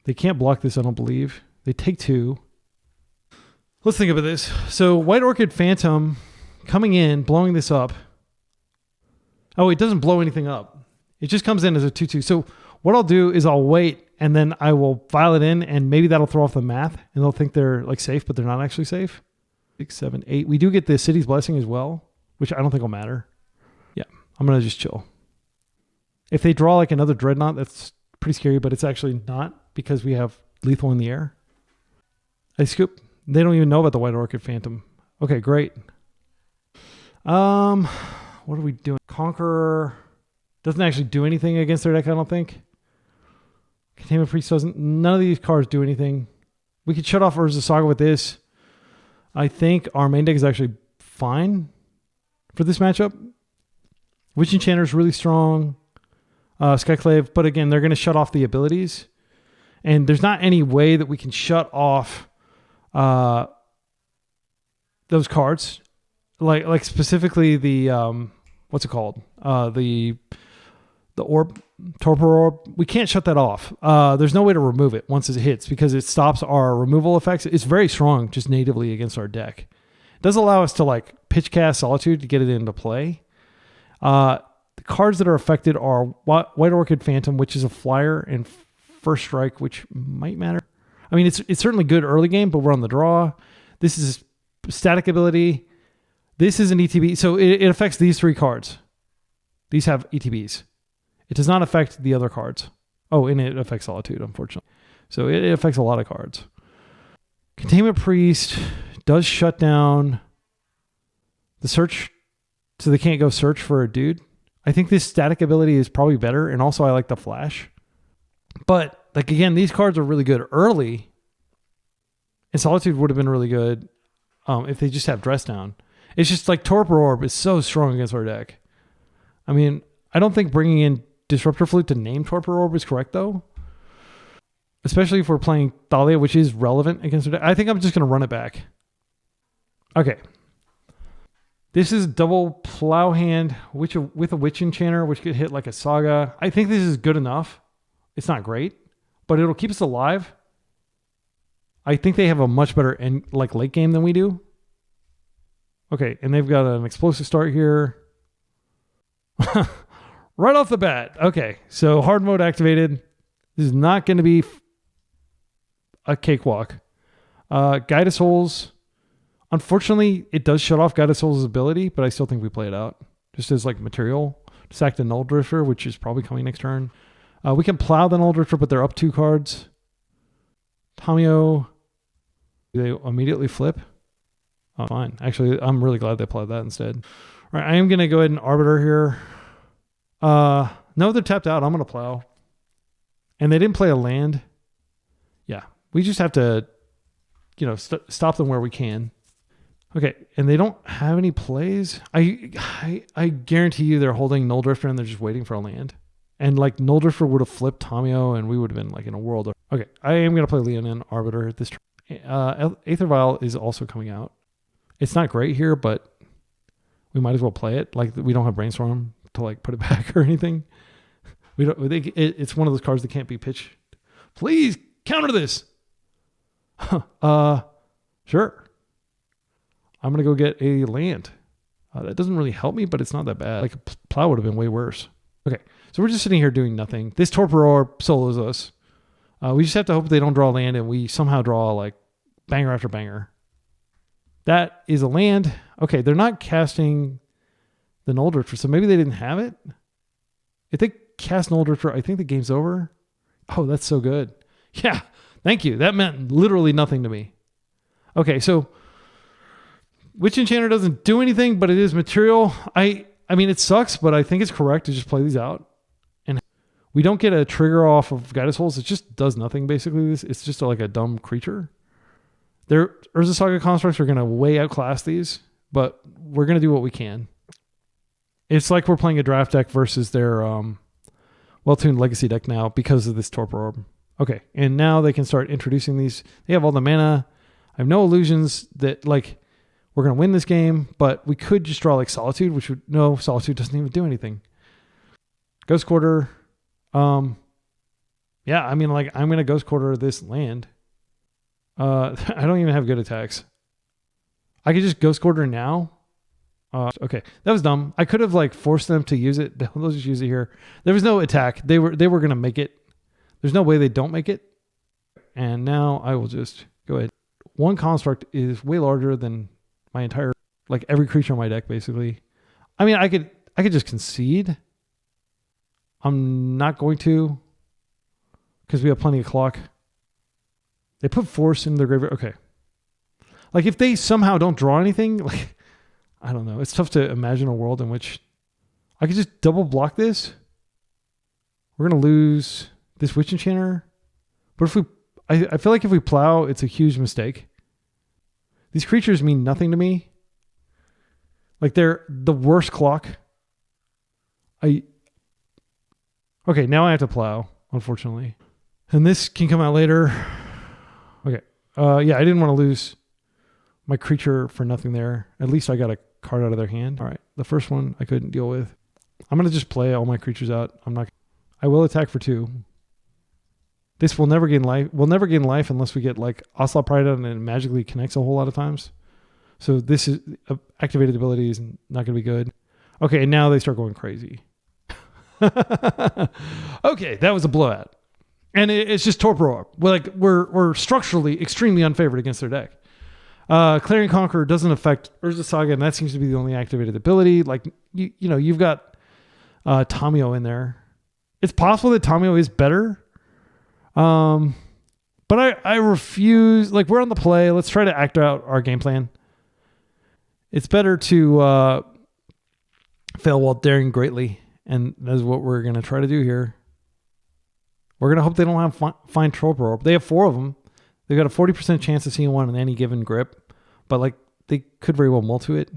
They can't block this, I don't believe. They take 2. Let's think about this. So White Orchid Phantom coming in, blowing this up. Oh, it doesn't blow anything up. It just comes in as a 2/2. So what I'll do is I'll wait, and then I will file it in, and maybe that'll throw off the math, and they'll think they're like safe, but they're not actually safe. 6, 7, 8. We do get the City's Blessing as well, which I don't think will matter. Yeah, I'm going to just chill. If they draw like another Dreadnought, that's pretty scary, but it's actually not because we have lethal in the air. I scoop. They don't even know about the White Orchid Phantom. Okay, great. What are we doing? Conqueror doesn't actually do anything against their deck, I don't think. Containment Priest doesn't. None of these cards do anything. We could shut off Urza Saga with this. I think our main deck is actually fine for this matchup. Witch Enchanter is really strong. Skyclave, but again, they're going to shut off the abilities. And there's not any way that we can shut off those cards. Like specifically the, what's it called? The orb, Torpor Orb. We can't shut that off. There's no way to remove it once it hits because it stops our removal effects. It's very strong just natively against our deck. It does allow us to like pitch cast Solitude to get it into play. The cards that are affected are White Orchid Phantom, which is a flyer, and First Strike, which might matter. I mean, it's certainly good early game, but we're on the draw. This is static ability. This is an ETB. So it affects these 3 cards. These have ETBs. It does not affect the other cards. Oh, and it affects Solitude, unfortunately. So it affects a lot of cards. Containment Priest does shut down the search, so they can't go search for a dude. I think this static ability is probably better, and also I like the flash. But, like, again, these cards are really good early, and Solitude would have been really good if they just have Dress Down. It's just like Torpor Orb is so strong against our deck. I mean, I don't think bringing in Disruptor Flute to name Torpor Orb is correct, though. Especially if we're playing Thalia, which is relevant against our deck. I think I'm just going to run it back. Okay. This is double Plow Hand with a Witch Enchanter, which could hit like a Saga. I think this is good enough. It's not great, but it'll keep us alive. I think they have a much better late game than we do. Okay, and they've got an explosive start here. Right off the bat. Okay, so hard mode activated. This is not going to be a cakewalk. Guide of Souls. Unfortunately, it does shut off Guide of Souls' ability, but I still think we play it out. Just as like material. Sack the Null Drifter, which is probably coming next turn. We can plow the Null Drifter, but they're up 2 cards. Tamio. They immediately flip. Oh, fine. Actually, I'm really glad they plowed that instead. All right, I am going to go ahead and Arbiter here. No, they're tapped out. I'm going to plow. And they didn't play a land. Yeah, we just have to, stop them where we can. Okay, and they don't have any plays. I guarantee you they're holding Null Drifter and they're just waiting for a land. And like Null Drifter would have flipped Tamio and we would have been like in a world. Okay, I am going to play Leonin Arbiter this turn. Aether Vial is also coming out. It's not great here, but we might as well play it. Like we don't have Brainstorm to like put it back or anything. We don't. It's one of those cards that can't be pitched. Please counter this. Sure. I'm gonna go get a land. That doesn't really help me, but it's not that bad. Like a plow would have been way worse. Okay, so we're just sitting here doing nothing. This Torpor Orb solos us. We just have to hope they don't draw land and we somehow draw like banger after banger. That is a land. Okay, they're not casting the Null Drifter, so maybe they didn't have it. If they cast Null Drifter, I think the game's over. Oh, that's so good. Yeah, thank you. That meant literally nothing to me. Okay, so Witch Enchanter doesn't do anything, but it is material. I mean, it sucks, but I think it's correct to just play these out. And we don't get a trigger off of Guide of Souls. It just does nothing, basically. It's just like a dumb creature. Their Urza Saga constructs are going to way outclass these, but we're going to do what we can. It's like we're playing a draft deck versus their well-tuned legacy deck now because of this Torpor Orb. Okay, and now they can start introducing these. They have all the mana. I have no illusions that like we're going to win this game, but we could just draw like Solitude, which would no, Solitude doesn't even do anything. Ghost Quarter. Yeah, I mean, like I'm going to Ghost Quarter this land. I don't even have good attacks. I could just Ghost Quarter now. Okay, that was dumb. I could have like forced them to use it. They'll just use it here. There was no attack. They were going to make it. There's no way they don't make it. And now I will just go ahead. One construct is way larger than my entire, like every creature on my deck, basically. I mean, I could just concede. I'm not going to because we have plenty of clock. They put Force in their graveyard. Okay. Like if they somehow don't draw anything, like, I don't know. It's tough to imagine a world in which I could just double block this. We're going to lose this Witch Enchanter. But if we, I feel like if we plow, it's a huge mistake. These creatures mean nothing to me. Like they're the worst clock. Okay, now I have to plow, unfortunately. And this can come out later. Okay. Yeah, I didn't want to lose my creature for nothing there. At least I got a card out of their hand. All right. The first one I couldn't deal with. I'm going to just play all my creatures out. I will attack for 2. This will never gain life. We'll never gain life unless we get like Ocelot Pride out and it magically connects a whole lot of times. So this is activated ability is not going to be good. Okay, now they start going crazy. Okay, that was a blowout. And it's just Torpor Orb. We're structurally extremely unfavored against their deck. Clarion Conqueror doesn't affect Urza Saga, and that seems to be the only activated ability. Like you've got Tamio in there. It's possible that Tamio is better. But I refuse. Like, we're on the play. Let's try to act out our game plan. It's better to fail while daring greatly, and that's what we're going to try to do here. We're going to hope they don't have fine Torpor Orb. They have 4 of them. They've got a 40% chance of seeing one in any given grip, but like they could very well mull to it.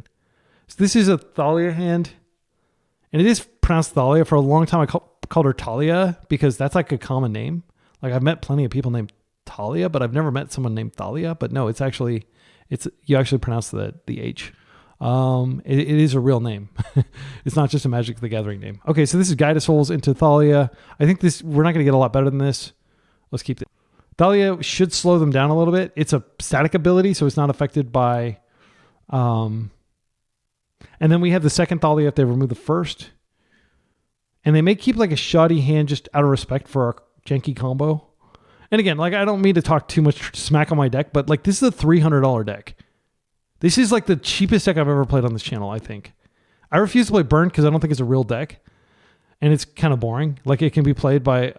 So this is a Thalia hand, and it is pronounced Thalia. For a long time, I called her Talia because that's like a common name. Like I've met plenty of people named Talia, but I've never met someone named Thalia. But no, you actually pronounce the H. It is a real name. It's not just a Magic the Gathering name. Okay, so this is Guide of Souls into Thalia. I think we're not going to get a lot better than this. Let's keep it. Thalia should slow them down a little bit. It's a static ability, so it's not affected by... And then we have the second Thalia if they remove the first. And they may keep like a shoddy hand just out of respect for our janky combo. And again, like I don't mean to talk too much smack on my deck, but like this is a $300 deck. This is like the cheapest deck I've ever played on this channel, I think. I refuse to play Burn because I don't think it's a real deck. And it's kind of boring. Like it can be played by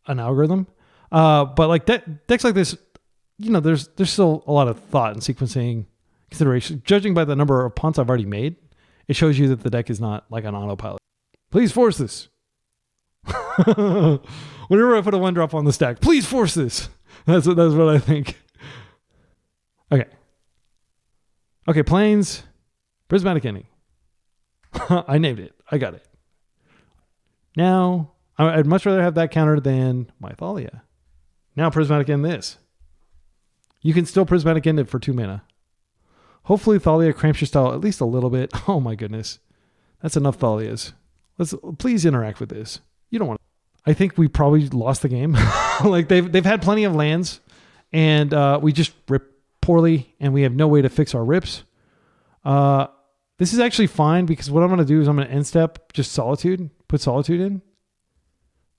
an algorithm. But like decks like this, there's still a lot of thought and sequencing consideration. Judging by the number of punts I've already made, it shows you that the deck is not like an autopilot. Please force this. Whenever I put a 1-drop on the stack, please force this. That's what I think. Okay, Plains, Prismatic Ending. I named it. I got it. Now, I'd much rather have that counter than my Thalia. Now Prismatic End this. You can still Prismatic End it for 2 mana. Hopefully Thalia cramps your style at least a little bit. Oh my goodness. That's enough Thalias. Please interact with this. You don't want to. I think we probably lost the game. Like they've had plenty of lands and we just rip poorly and we have no way to fix our rips. This is actually fine because what I'm going to do is I'm going to end step just Solitude, put Solitude in,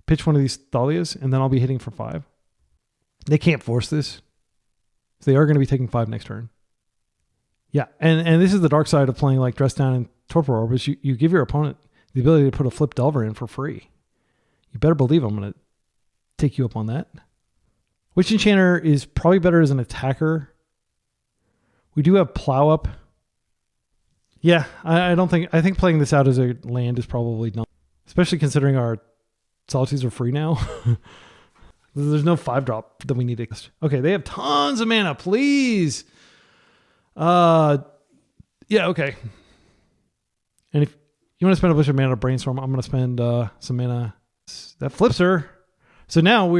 pitch one of these Thalias, and then I'll be hitting for 5. They can't force this. So they are going to be taking 5 next turn. Yeah, and this is the dark side of playing like Dress Down and Torpor Orb is you give your opponent the ability to put a Flip Delver in for free. You better believe I'm going to take you up on that. Witch Enchanter is probably better as an attacker. We do have Plow Up. Yeah, I think playing this out as a land is probably not, especially considering our Solitudes are free now. There's no 5-drop that we need to. Okay, they have tons of mana. Please. Yeah, okay. And if you want to spend a bunch of mana to brainstorm, I'm going to spend some mana. That flips her. So now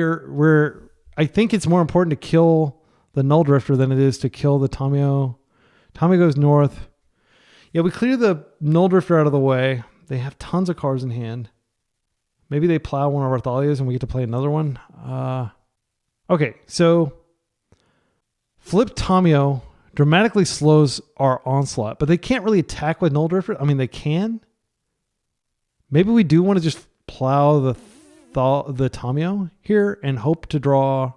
I think it's more important to kill the Null Drifter than it is to kill the Tamio. Tamio goes north. Yeah, we clear the Null Drifter out of the way. They have tons of cards in hand. Maybe they plow one of our Thalias and we get to play another one. Okay, so Flip Tamio dramatically slows our onslaught, but they can't really attack with Null Drifter. I mean, they can. Maybe we do want to just plow the Tamio here and hope to draw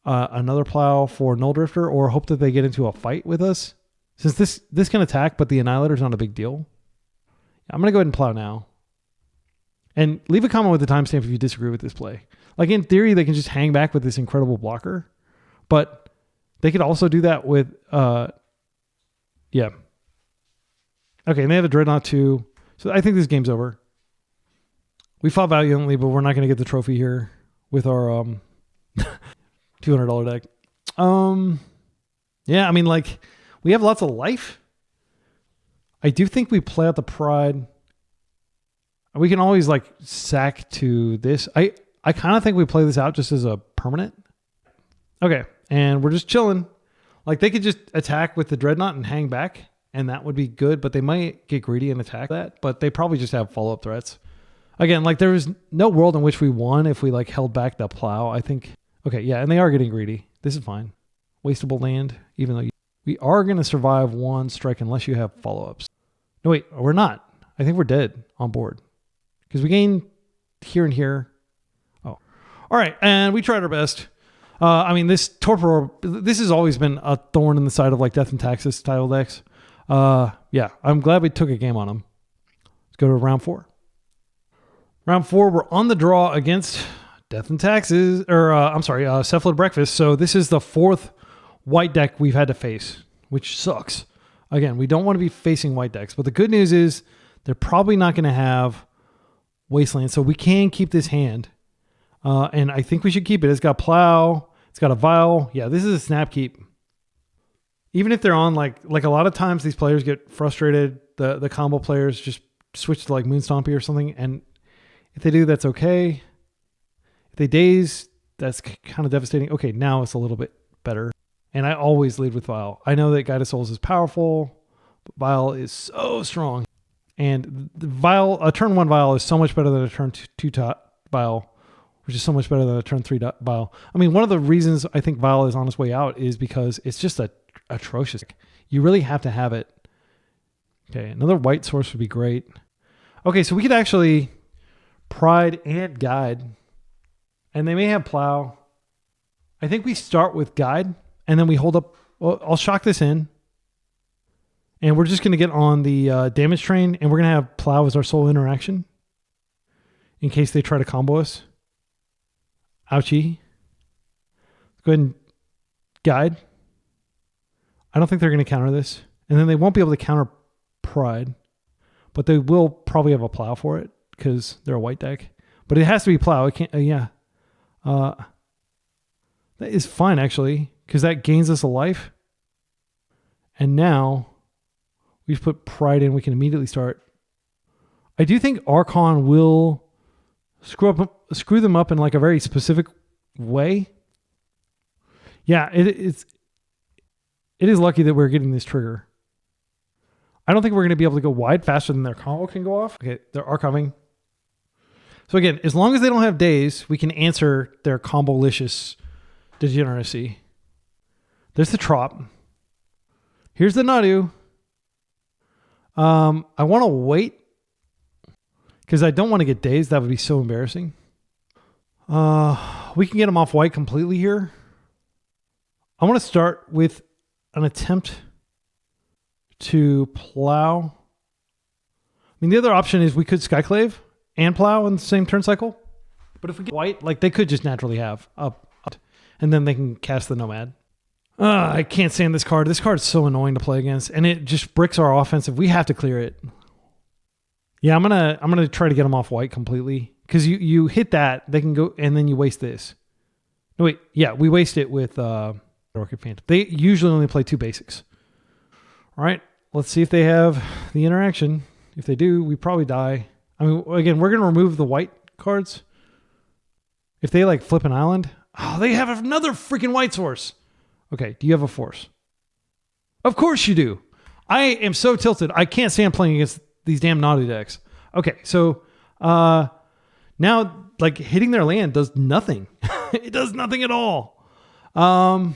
another plow for Null Drifter, or hope that they get into a fight with us. Since this can attack, but the Annihilator's not a big deal. I'm going to go ahead and plow now. And leave a comment with the timestamp if you disagree with this play. Like in theory, they can just hang back with this incredible blocker, but they could also do that with, yeah. Okay, and they have a Dreadnought too. So I think this game's over. We fought valiantly, but we're not going to get the trophy here with our $200 deck. Yeah, I mean, like, we have lots of life. I do think we play out the Pride. We can always, like, sack to this. I kind of think we play this out just as a permanent. Okay, and we're just chilling. Like, they could just attack with the Dreadnought and hang back, and that would be good, but they might get greedy and attack that, but they probably just have follow-up threats. Again, like, there was no world in which we won if we, like, held back the plow, I think. Okay, yeah, and they are getting greedy. This is fine. Wastable land, even though we are going to survive one strike unless you have follow-ups. No, wait, we're not. I think we're dead on board. Because we gain here and here. Oh. All right, and we tried our best. I mean, this Torpor, this has always been a thorn in the side of, like, Death and Taxes style decks. Yeah, I'm glad we took a game on them. Let's go to round 4. Round 4, we're on the draw against Death and Taxes, or Cephalid Breakfast. So this is the 4th white deck we've had to face, which sucks. Again, we don't want to be facing white decks, but the good news is they're probably not going to have Wasteland, so we can keep this hand. And I think we should keep it. It's got Plow. It's got a Vial. Yeah, this is a snap keep. Even if they're on, like a lot of times these players get frustrated. The combo players just switch to, like, Moonstompy or something. And if they do, that's okay. If they daze, that's kind of devastating. Okay, now it's a little bit better. And I always lead with Vial. I know that Guide of Souls is powerful, but Vial is so strong. And the Vial, a turn 1 Vial is so much better than a turn 2 Vial, which is so much better than a turn 3 Vial. I mean, one of the reasons I think Vial is on its way out is because it's just atrocious. You really have to have it. Okay, another white source would be great. Okay, so we could actually Pride and Guide. And they may have Plow. I think we start with Guide, and then we hold up. Well, I'll shock this in. And we're just going to get on the damage train, and we're going to have Plow as our sole interaction in case they try to combo us. Ouchie. Let's go ahead and Guide. I don't think they're going to counter this. And then they won't be able to counter Pride, but they will probably have a Plow for it because they're a white deck. But it has to be Plow. It can't. Yeah. That is fine, actually, because that gains us a life. And now we just put Pride in. We can immediately start. I do think Archon will screw them up in, like, a very specific way. Yeah, it is lucky that we're getting this trigger. I don't think we're going to be able to go wide faster than their combo can go off. Okay, they're archiving. So again, as long as they don't have days, we can answer their combo-licious degeneracy. There's the Trop. Here's the Nadu. I want to wait because I don't want to get dazed. That would be so embarrassing. We can get them off white completely here. I want to start with an attempt to Plow. I mean, the other option is we could Skyclave and Plow in the same turn cycle. But if we get white, like, they could just naturally have up, and then they can cast the Nomad. I can't stand this card. This card is so annoying to play against, and it just bricks our offensive. We have to clear it. Yeah, I'm gonna try to get them off white completely because you hit that, they can go, and then you waste this. No, wait, yeah, we waste it with Orchid Phantom. They usually only play 2 basics. All right, let's see if they have the interaction. If they do, we probably die. I mean, again, we're gonna remove the white cards. If they, like, flip an island, oh, they have another freaking white source. Okay, do you have a force? Of course you do. I am so tilted. I can't stand playing against these damn Nadu decks. Okay, so now, like, hitting their land does nothing. It does nothing at all. I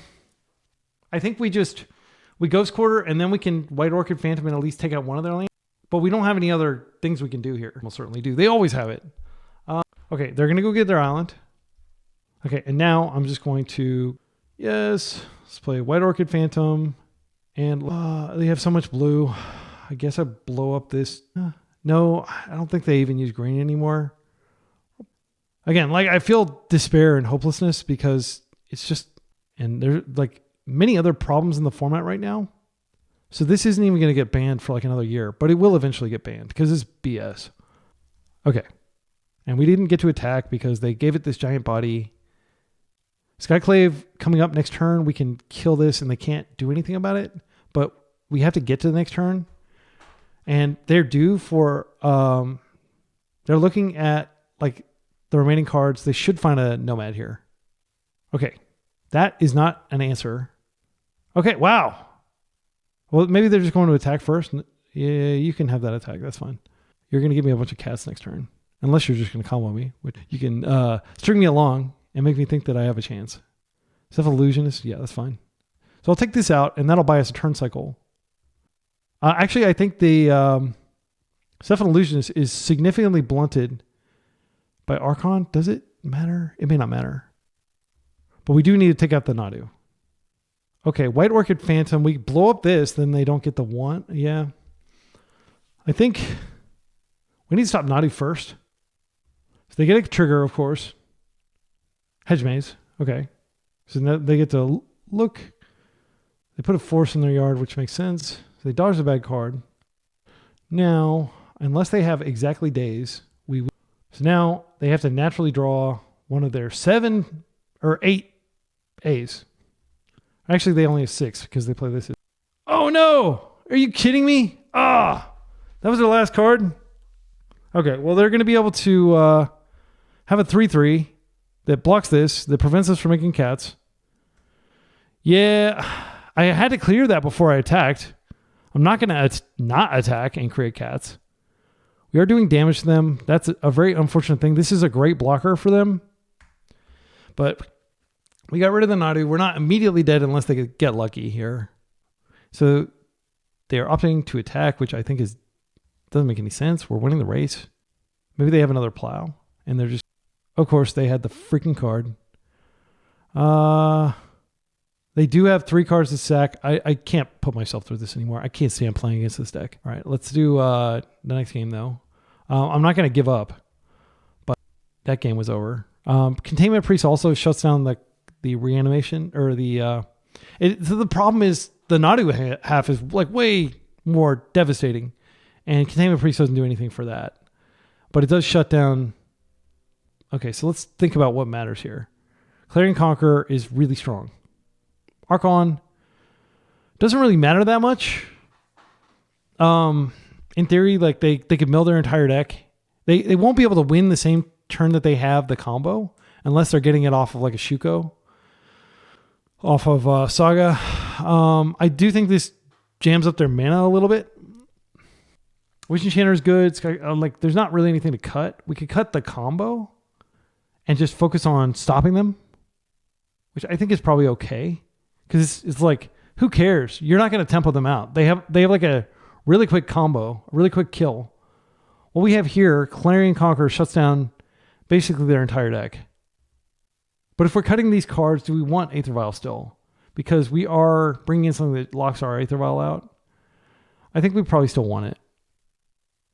think we Ghost Quarter, and then we can White Orchid Phantom and at least take out one of their lands. But we don't have any other things we can do here. We'll certainly do. They always have it. Okay, they're going to go get their island. Okay, and now I'm just going to... Yes, let's play White Orchid Phantom. And they have so much blue. I guess I blow up this. No, I don't think they even use green anymore. Again, like, I feel despair and hopelessness because it's just... And there's, like, many other problems in the format right now. So this isn't even going to get banned for, like, another year. But it will eventually get banned because it's BS. Okay. And we didn't get to attack because they gave it this giant body. Skyclave coming up next turn, we can kill this and they can't do anything about it, but we have to get to the next turn. And they're due for, they're looking at like the remaining cards. They should find a Nomad here. Okay. That is not an answer. Okay. Wow. Well, maybe they're just going to attack first. Yeah, you can have that attack. That's fine. You're going to give me a bunch of cats next turn. Unless you're just going to combo me. Which you can string me along and make me think that I have a chance. Self-Illusionist? Yeah, that's fine. So I'll take this out, and that'll buy us a turn cycle. Actually, I think the Self-Illusionist is significantly blunted by Archon. Does it matter? It may not matter. But we do need to take out the Nadu. Okay, White Orchid Phantom. We blow up this, then they don't get the one. Yeah. I think we need to stop Nadu first. So they get a trigger, of course. Hedge Maze. Okay. So now they get to look. They put a force in their yard, which makes sense. So they dodge the bad card. Now, unless they have exactly days, so now they have to naturally draw one of their 7 or 8 A's. Actually, they only have 6 because they play this. Oh no! Are you kidding me? Ah! That was their last card? Okay, well, they're going to be able to have a 3/3 that blocks this, that prevents us from making cats. Yeah, I had to clear that before I attacked. I'm not going to not attack and create cats. We are doing damage to them. That's a very unfortunate thing. This is a great blocker for them. But we got rid of the Nadu. We're not immediately dead unless they get lucky here. So they are opting to attack, which I think doesn't make any sense. We're winning the race. Maybe they have another plow. And they're just... Of course, they had the freaking card. They do have 3 cards to sack. I can't put myself through this anymore. I can't see I'm playing against this deck. All right, let's do the next game, though. I'm not going to give up. But that game was over. Containment Priest also shuts down the reanimation. Or the... So the problem is the Nadu half is like way more devastating. And Containment Priest doesn't do anything for that. But it does shut down... Okay, so let's think about what matters here. Clarion Conqueror is really strong. Archon doesn't really matter that much. In theory, like they could mill their entire deck. They won't be able to win the same turn that they have the combo unless they're getting it off of like a Shuko. Off of Saga. I do think this jams up their mana a little bit. Witch Enchanter is good. There's not really anything to cut. We could cut the combo and just focus on stopping them, which I think is probably okay. Because it's like, who cares? You're not going to tempo them out. They have like a really quick combo, a really quick kill. What we have here, Clarion Conqueror shuts down basically their entire deck. But if we're cutting these cards, do we want Aether Vial still? Because we are bringing in something that locks our Aether Vial out. I think we probably still want it.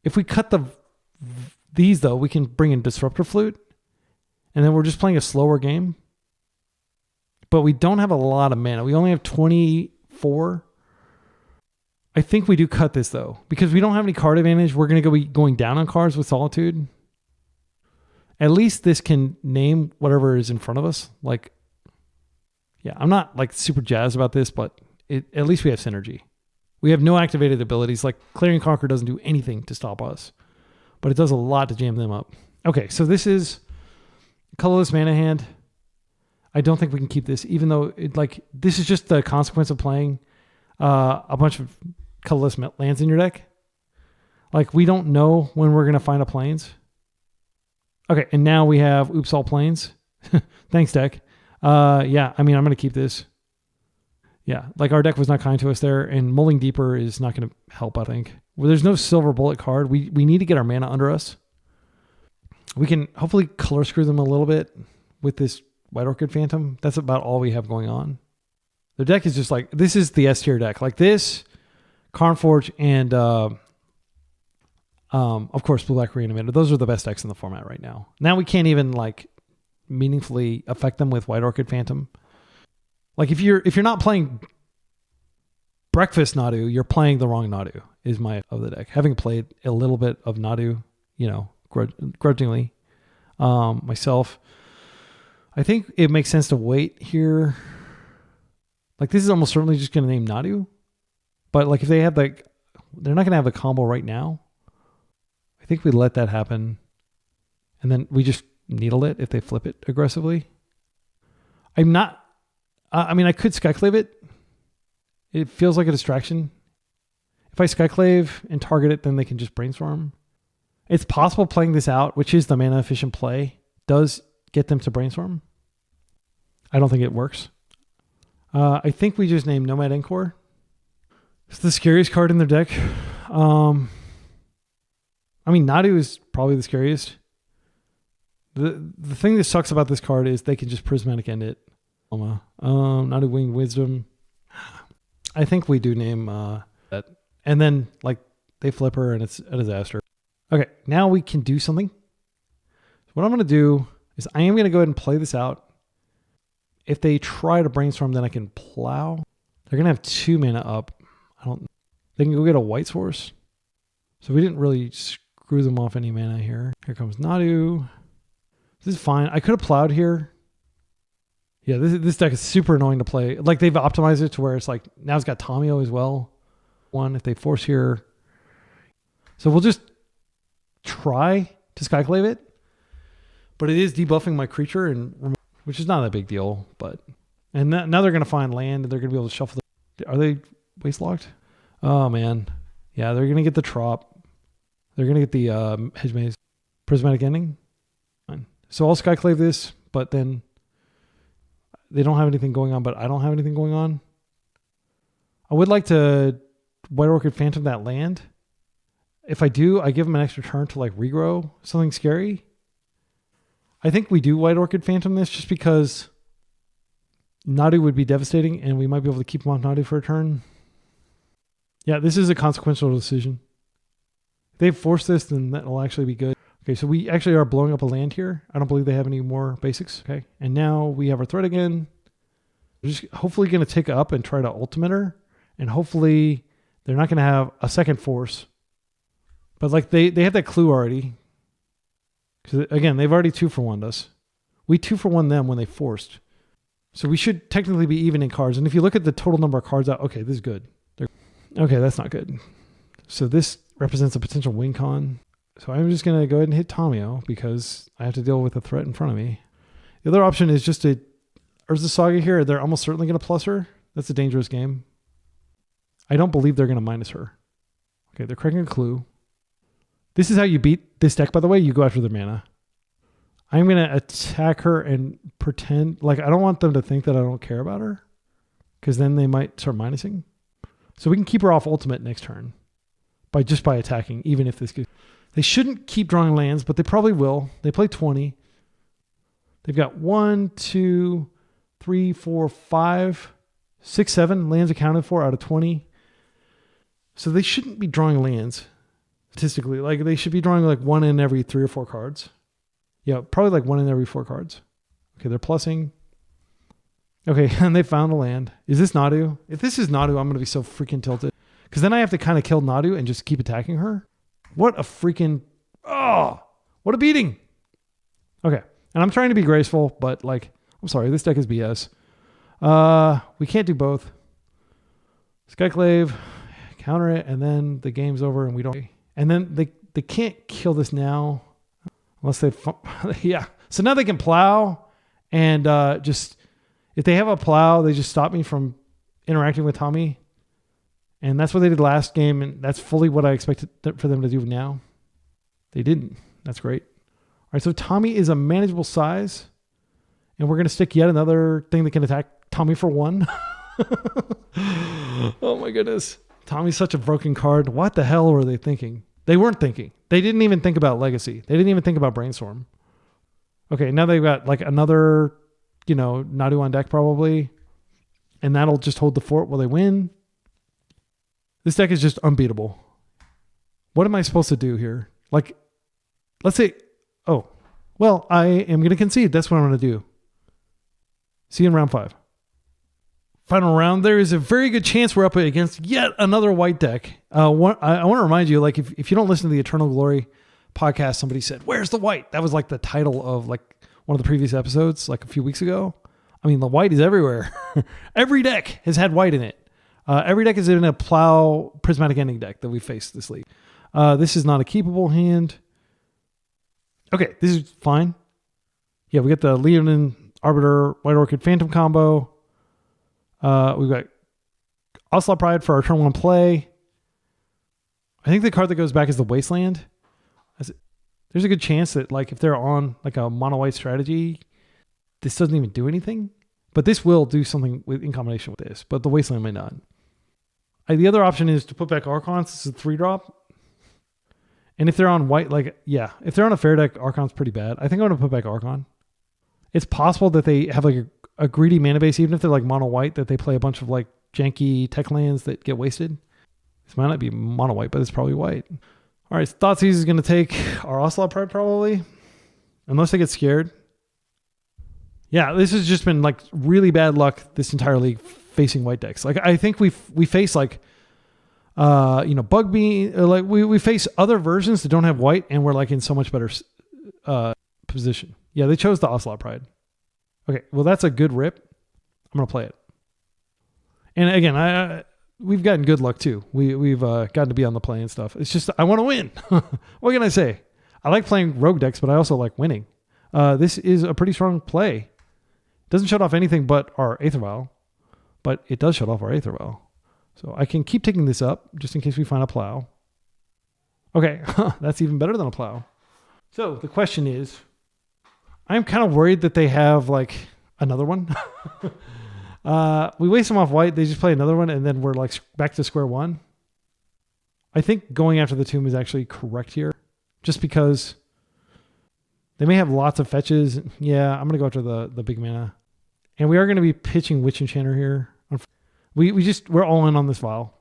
If we cut these, though, we can bring in Disruptor Flute. And then we're just playing a slower game. But we don't have a lot of mana. We only have 24. I think we do cut this, though. Because we don't have any card advantage. We're going to be going down on cards with Solitude. At least this can name whatever is in front of us. Like, yeah, I'm not like super jazzed about this, but at least we have synergy. We have no activated abilities. Like, Clarion Conqueror doesn't do anything to stop us. But it does a lot to jam them up. Okay, so this is colorless mana hand. I don't think we can keep this, even though this is just the consequence of playing a bunch of colorless lands in your deck. Like, we don't know when we're going to find a plains. Okay, and now we have Oops All Plains. Thanks, deck. Yeah, I mean, I'm going to keep this. Yeah, like our deck was not kind to us there, and Mulling Deeper is not going to help, I think. Well, there's no Silver Bullet card. We need to get our mana under us. We can hopefully color screw them a little bit with this White Orchid Phantom. That's about all we have going on. The deck is just like, this is the S tier deck. Like this, Karnforge, and of course, Blue Black Reanimator. Those are the best decks in the format right now. Now we can't even like meaningfully affect them with White Orchid Phantom. Like if you're not playing Breakfast Nadu, you're playing the wrong Nadu, is my of the deck. Having played a little bit of Nadu, grudgingly, myself. I think it makes sense to wait here. Like this is almost certainly just going to name Nadu. But like if they have like, they're not going to have a combo right now. I think we let that happen. And then we just needle it if they flip it aggressively. I'm not, I mean, I could Skyclave it. It feels like a distraction. If I Skyclave and target it, then they can just brainstorm. It's possible playing this out, which is the mana efficient play, does get them to brainstorm. I don't think it works. I think we just name Nomad Encore. It's the scariest card in their deck. I mean, Nadu is probably the scariest. The thing that sucks about this card is they can just Prismatic End it. Nadu Winged Wisdom. I think we do name that. And then like they flip her and it's a disaster. Okay, now we can do something. So what I'm going to do is I am going to go ahead and play this out. If they try to brainstorm, then I can plow. They're going to have 2 mana up. They can go get a white source. So we didn't really screw them off any mana here. Here comes Nadu. This is fine. I could have plowed here. Yeah, this deck is super annoying to play. Like they've optimized it to where it's like, now it's got Tamio as well. One, if they force here. So we'll just try to Skyclave it. But it is debuffing my creature, which is not a big deal. And now they're going to find land and they're going to be able to shuffle. Are they wastelocked? Oh, man. Yeah, they're going to get the Trop. They're going to get the Hedge Maze. Prismatic Ending. Fine. So I'll Skyclave this, but then they don't have anything going on, but I don't have anything going on. I would like to White Orchid Phantom that land. If I do, I give them an extra turn to like regrow something scary. I think we do White Orchid Phantom this just because Nadu would be devastating and we might be able to keep him off Nadu for a turn. Yeah, this is a consequential decision. If they force this, then that'll actually be good. Okay, so we actually are blowing up a land here. I don't believe they have any more basics. Okay, and now we have our threat again. We're just hopefully going to take up and try to ultimate her. And hopefully they're not going to have a second force. But like they have that clue already. Because again, they've already 2-for-1'd us. We 2-for-1 them when they forced. So we should technically be even in cards. And if you look at the total number of cards out, okay, this is good. Okay, that's not good. So this represents a potential win con. So I'm just going to go ahead and hit Tamio because I have to deal with a threat in front of me. The other option is just to Urza Saga here. They're almost certainly going to plus her. That's a dangerous game. I don't believe they're going to minus her. Okay, they're cracking a clue. This is how you beat this deck, by the way. You go after their mana. I'm going to attack her and pretend like I don't want them to think that I don't care about her because then they might start minusing. So we can keep her off ultimate next turn by attacking, even if this goes. They shouldn't keep drawing lands, but they probably will. They play 20. They've got 1, 2, 3, 4, 5, 6, 7 lands accounted for out of 20. So they shouldn't be drawing lands statistically. Like they should be drawing like 1 in every 3 or 4 cards. Yeah, probably like 1 in every 4 cards. Okay, they're plussing. Okay, and they found a land. Is this Nadu? If this is Nadu, I'm going to be so freaking tilted. Because then I have to kind of kill Nadu and just keep attacking her. What a freaking... Oh! What a beating! Okay, and I'm trying to be graceful, but like... I'm sorry, this deck is BS. We can't do both. Skyclave, counter it, and then the game's over and we don't... And then they can't kill this now. Unless they... Yeah. So now they can plow and just... If they have a plow, they just stop me from interacting with Tommy. And that's what they did last game, and that's fully what I expected for them to do now. They didn't. That's great. All right, so Tommy is a manageable size, and we're going to stick yet another thing that can attack Tommy for 1. Oh my goodness. Tommy's such a broken card. What the hell were they thinking? They weren't thinking. They didn't even think about Legacy. They didn't even think about Brainstorm. Okay, now they've got like another... Nadu on deck probably. And that'll just hold the fort while they win. This deck is just unbeatable. What am I supposed to do here? Like, let's say, I am going to concede. That's what I'm going to do. See you in round 5. Final round. There is a very good chance we're up against yet another white deck. I want to remind you, like, if you don't listen to the Eternal Glory podcast, somebody said, "Where's the white?" That was like the title of like one of the previous episodes, like a few weeks ago. I mean, the white is everywhere. Every deck has had white in it. Every deck is in a Plow Prismatic Ending deck that we faced this league. This is not a keepable hand. Okay, this is fine. Yeah, we got the Leonin, Arbiter, White Orchid, Phantom combo. We've got Ocelot Pride for our turn 1 play. I think the card that goes back is the Wasteland. There's a good chance that like if they're on like a mono white strategy, this doesn't even do anything. But this will do something in combination with this. But the Wasteland may not. The other option is to put back Archons. This is a 3-drop. And if they're on white, like, yeah, if they're on a fair deck, Archon's pretty bad. I think I'm going to put back Archon. It's possible that they have like a greedy mana base, even if they're like mono white, that they play a bunch of like janky tech lands that get wasted. This might not be mono white, but it's probably white. All right, Thoughtseize is going to take our Ocelot Pride probably, unless they get scared. Yeah, this has just been like really bad luck this entire league facing white decks. Like I think we face like Bugbean, like we face other versions that don't have white, and we're like in so much better position. Yeah, they chose the Ocelot Pride. Okay, well that's a good rip. I'm gonna play it. And again, we've gotten good luck too. We've gotten to be on the play and stuff. It's just I want to win. What can I say? I like playing rogue decks, but I also like winning. This is a pretty strong play. Doesn't shut off anything but our Aether Vial, but it does shut off our Aether Vial. So I can keep taking this up just in case we find a Plow. Okay, that's even better than a Plow. So the question is, I'm kind of worried that they have like another one. We waste them off white. They just play another one, and then we're like back to square one. I think going after the tomb is actually correct here, just because they may have lots of fetches. Yeah, I'm going to go after the big mana. And we are going to be pitching Witch Enchanter here. We're all in on this vial.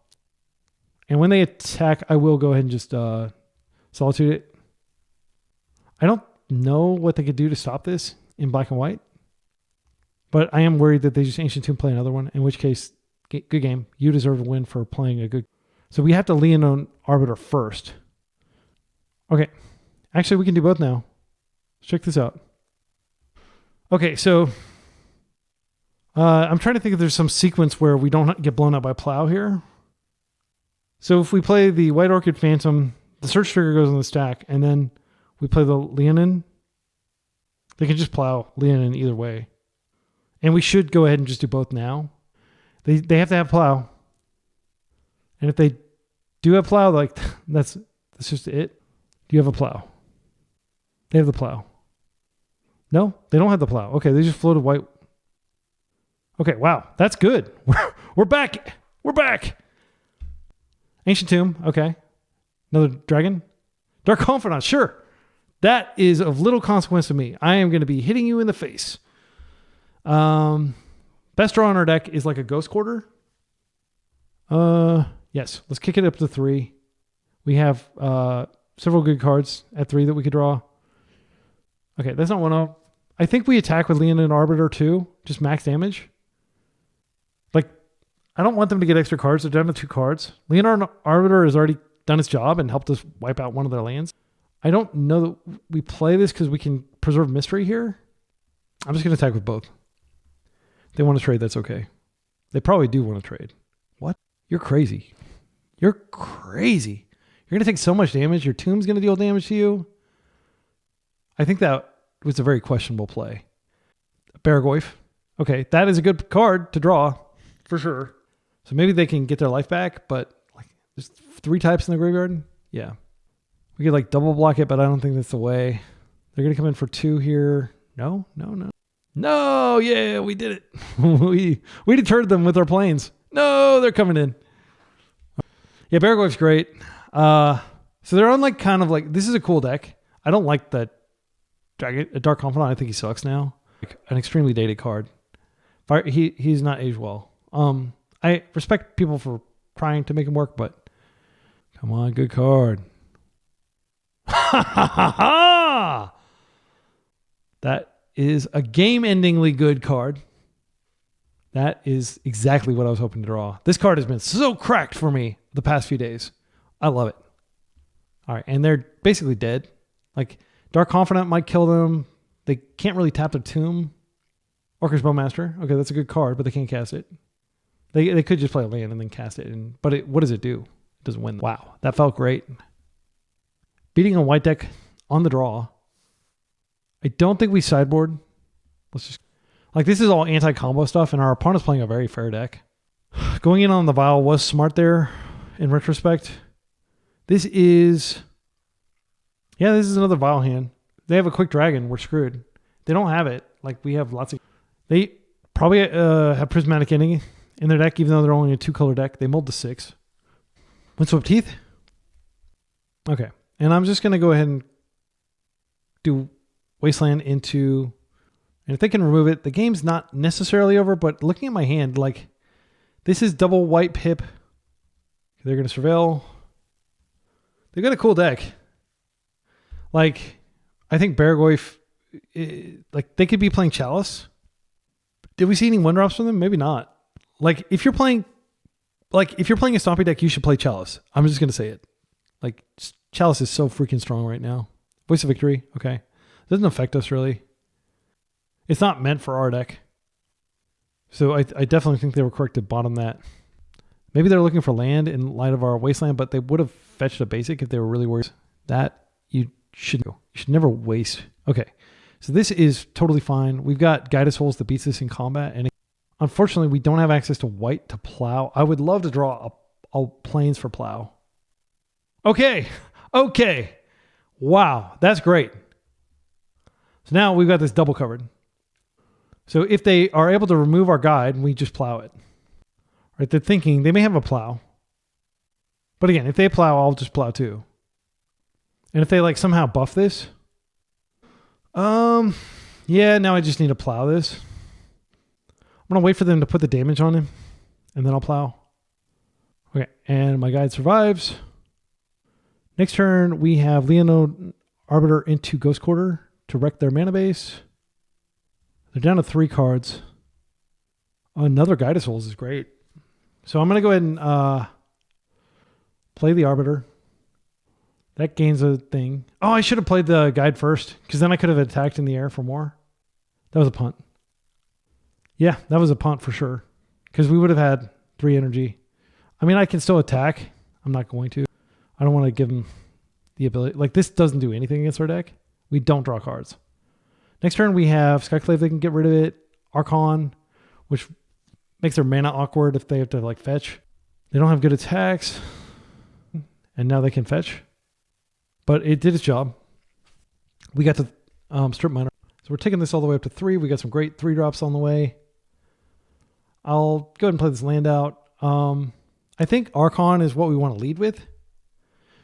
And when they attack, I will go ahead and just Solitude it. I don't know what they could do to stop this in black and white. But I am worried that they just Ancient Tomb play another one, in which case, good game. You deserve a win for playing a good... So we have to Leonin Arbiter first. Okay. Actually, we can do both now. Let's check this out. Okay, so I'm trying to think if there's some sequence where we don't get blown up by Plow here. So if we play the White Orchid Phantom, the search trigger goes on the stack, and then we play the Leonin. They can just Plow Leonin either way. And we should go ahead and just do both now. They have to have Plow. And if they do have Plow, like that's just it. Do you have a Plow? They have the Plow. No, they don't have the Plow. Okay, they just floated white. Okay, wow, that's good. We're back. We're back. Ancient Tomb. Okay, another dragon. Dark Confidant. Sure, that is of little consequence to me. I am going to be hitting you in the face. Best draw on our deck is like a Ghost Quarter. Yes, let's kick it up to 3. We have several good cards at 3 that we could draw. Okay, that's not one of... I think we attack with Leonin Arbiter too, just max damage. Like, I don't want them to get extra cards. They're down to 2 cards. Leonin Arbiter has already done its job and helped us wipe out one of their lands. I don't know that we play this because we can preserve Mystery here. I'm just going to attack with both. If they want to trade, that's okay. They probably do want to trade. What? You're crazy. You're crazy. You're going to take so much damage. Your Tomb's going to deal damage to you. I think that was a very questionable play. Baragoyf. Okay, that is a good card to draw, for sure. So maybe they can get their life back, but like there's 3 types in the graveyard. Yeah. We could like double block it, but I don't think that's the way. They're going to come in for 2 here. No. No, yeah, we did it. we deterred them with our planes. No, they're coming in. Yeah, Baragoyf's great. So they're on like kind of like, this is a cool deck. I don't like that Dark Confidant. I think he sucks now. Like an extremely dated card. He's not aged well. I respect people for trying to make him work, but come on, good card. That is a game-endingly good card. That is exactly what I was hoping to draw. This card has been so cracked for me the past few days. I love it. All right, and they're basically dead. Like, Dark Confidant might kill them. They can't really tap their Tomb. Orcish Bowmaster. Okay, that's a good card, but they can't cast it. They could just play a land and then cast it. But what does it do? It doesn't win. Wow, that felt great. Beating a white deck on the draw. I don't think we sideboard. Let's just... Like, this is all anti-combo stuff, and our opponent's playing a very fair deck. Going in on the Vial was smart there, in retrospect. This is... Yeah, this is another Vial hand. They have a Quick Dragon. We're screwed. They don't have it. Like, we have lots of... They probably have Prismatic Ending in their deck, even though they're only a 2-color deck. They mulled to 6. Windswept Teeth? Okay. And I'm just going to go ahead and do Wasteland into... And if they can remove it, the game's not necessarily over, but looking at my hand, like, this is double white pip. They're going to Surveil. They've got a cool deck. Like, I think Baragoyf, like, they could be playing Chalice. Did we see any 1-drops from them? Maybe not. Like, if you're playing a Stompy deck, you should play Chalice. I'm just going to say it. Like, Chalice is so freaking strong right now. Voice of Victory, okay. Doesn't affect us, really. It's not meant for our deck. So I definitely think they were correct to bottom that. Maybe they're looking for land in light of our Wasteland, but they would have fetched a basic if they were really worried. That you should never waste. Okay, so this is totally fine. We've got Guided Souls that beats this in combat, and unfortunately we don't have access to white to plow. I would love to draw a Plains for plow. Okay. Wow, that's great. So now we've got this double covered. So if they are able to remove our guide, we just plow it. Right? They're thinking they may have a plow. But again, if they plow, I'll just plow too. And if they like somehow buff this, yeah, now I just need to plow this. I'm going to wait for them to put the damage on him, and then I'll plow. Okay, and my guide survives. Next turn, we have Leonin Arbiter into Ghost Quarter to wreck their mana base. They're down to 3 cards. Another Guided Souls is great. So I'm going to go ahead and play the Arbiter. That gains a thing. Oh, I should have played the guide first, because then I could have attacked in the air for more. That was a punt. Yeah, that was a punt for sure, because we would have had 3 energy. I mean, I can still attack. I'm not going to. I don't want to give them the ability. Like, this doesn't do anything against our deck. We don't draw cards. Next turn, we have Skyclave. They can get rid of it. Archon, which makes their mana awkward if they have to, like, fetch. They don't have good attacks. And now they can fetch. But it did its job. We got to strip mana. So we're taking this all the way up to 3. We got some great 3-drops on the way. I'll go ahead and play this land out. I think Archon is what we want to lead with,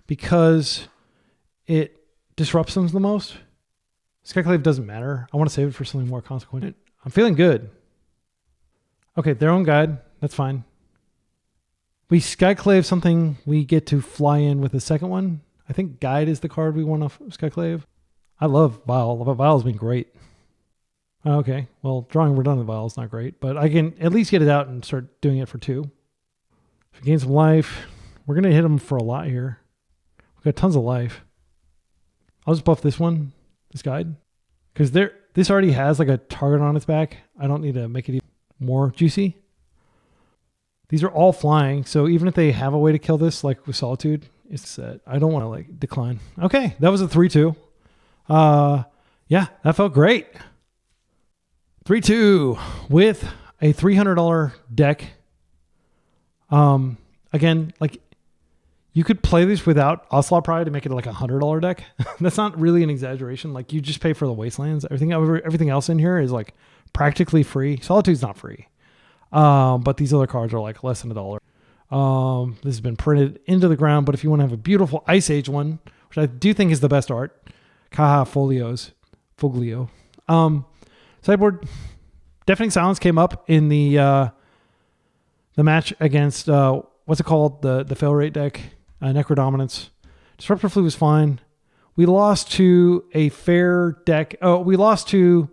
because it disrupts them the most. Skyclave doesn't matter. I want to save it for something more consequential. I'm feeling good. Okay, their own guide. That's fine. We Skyclave something, we get to fly in with the second one. I think Guide is the card we want to Skyclave. I love Vial. Vial's been great. Okay, well, drawing redundant Vial is not great, but I can at least get it out and start doing it for 2. If we gain some life, we're going to hit them for a lot here. We've got tons of life. I'll just buff this one, this Guide, because this already has like a target on its back. I don't need to make it even more juicy. These are all flying, so even if they have a way to kill this, like with Solitude, it's set. I don't want to like decline. Okay, that was a 3-2. Yeah, that felt great. 3-2 with a $300 deck. Again, like, you could play this without Ocelot Pride and make it like a $100 deck. That's not really an exaggeration. Like, you just pay for the Wastelands. Everything else in here is like practically free. Solitude's not free. But these other cards are like less than $1. This has been printed into the ground, but if you want to have a beautiful Ice Age one, which I do think is the best art, Caja Foglio. Sideboard, Deafening Silence came up in the match against, what's it called? The fail rate deck, Necrodominance. Disruptor Flu was fine. We lost to a fair deck. Oh, we lost to,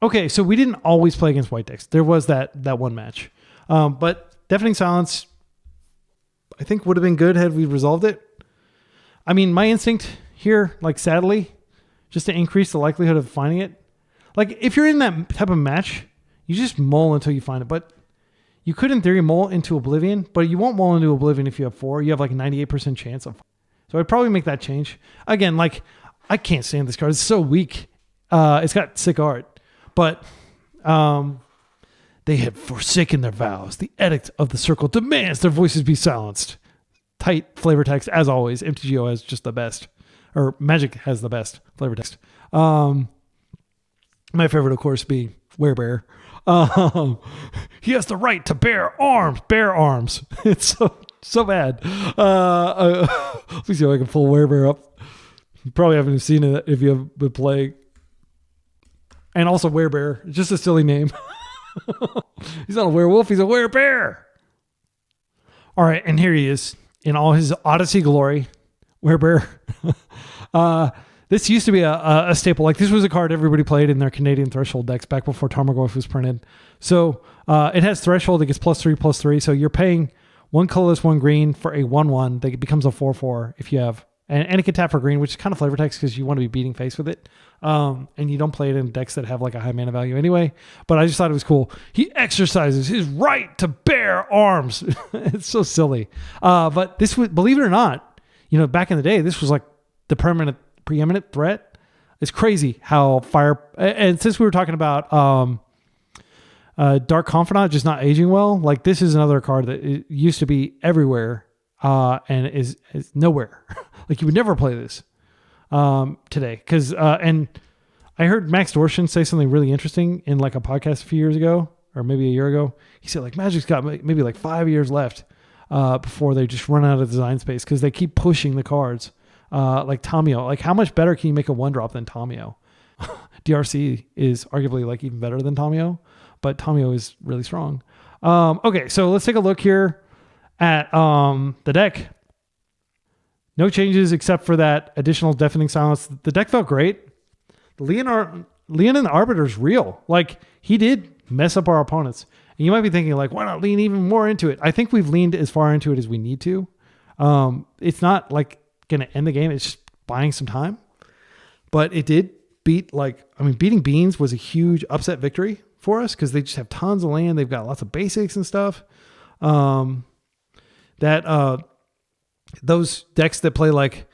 okay, so we didn't always play against white decks. There was that one match. But Deafening Silence, I think, would have been good had we resolved it. I mean, my instinct here, like, sadly, just to increase the likelihood of finding it. Like if you're in that type of match, you just mull until you find it. But you could in theory mull into Oblivion, but you won't mull into Oblivion if you have 4. You have like a 98% chance of. So I'd probably make that change. Again, like I can't stand this card. It's so weak. It's got sick art, but they have forsaken their vows. The edict of the circle demands their voices be silenced. Tight flavor text, as always. MTGO has just the best, or Magic has the best flavor text. My favorite, of course, being Werebear. He has the right to bear arms. Bear arms. It's so bad. Let me see if I can pull Werebear up. You probably haven't seen it if you have been playing. And also Werebear. It's just a silly name. He's not a werewolf. He's a werebear. All right, and here he is in all his Odyssey glory. Werebear. This used to be a staple. Like this was a card everybody played in their Canadian Threshold decks back before Tarmogoyf was printed. So it has Threshold. It gets +3/+3. So you're paying 1 colorless, 1 green for a 1/1 that becomes a 4/4 if you have. And it can tap for green, which is kind of flavor text because you want to be beating face with it. And you don't play it in decks that have like a high mana value anyway. But I just thought it was cool. He exercises his right to bear arms. It's so silly. But this was, believe it or not, back in the day, this was like the preeminent threat. It's crazy how fire. And since we were talking about Dark Confidant just not aging well, like this is another card that used to be everywhere and is nowhere. Like you would never play this today. Because and I heard Max Dorshin say something really interesting in like a podcast a few years ago, or maybe a year ago. He said like Magic's got maybe like 5 years left before they just run out of design space because they keep pushing the cards. Like Tamio. Like how much better can you make a 1-drop than Tamio? DRC is arguably like even better than Tamio, but Tamio is really strong. Okay, so let's take a look here at the deck. No changes except for that additional deafening silence. The deck felt great. The Leonin Arbiter is real. Like he did mess up our opponents. And you might be thinking like, why not lean even more into it? I think we've leaned as far into it as we need to. It's not like going to end the game. It's just buying some time. But it did beating Beans was a huge upset victory for us because they just have tons of land. They've got lots of basics and stuff. Those decks that play like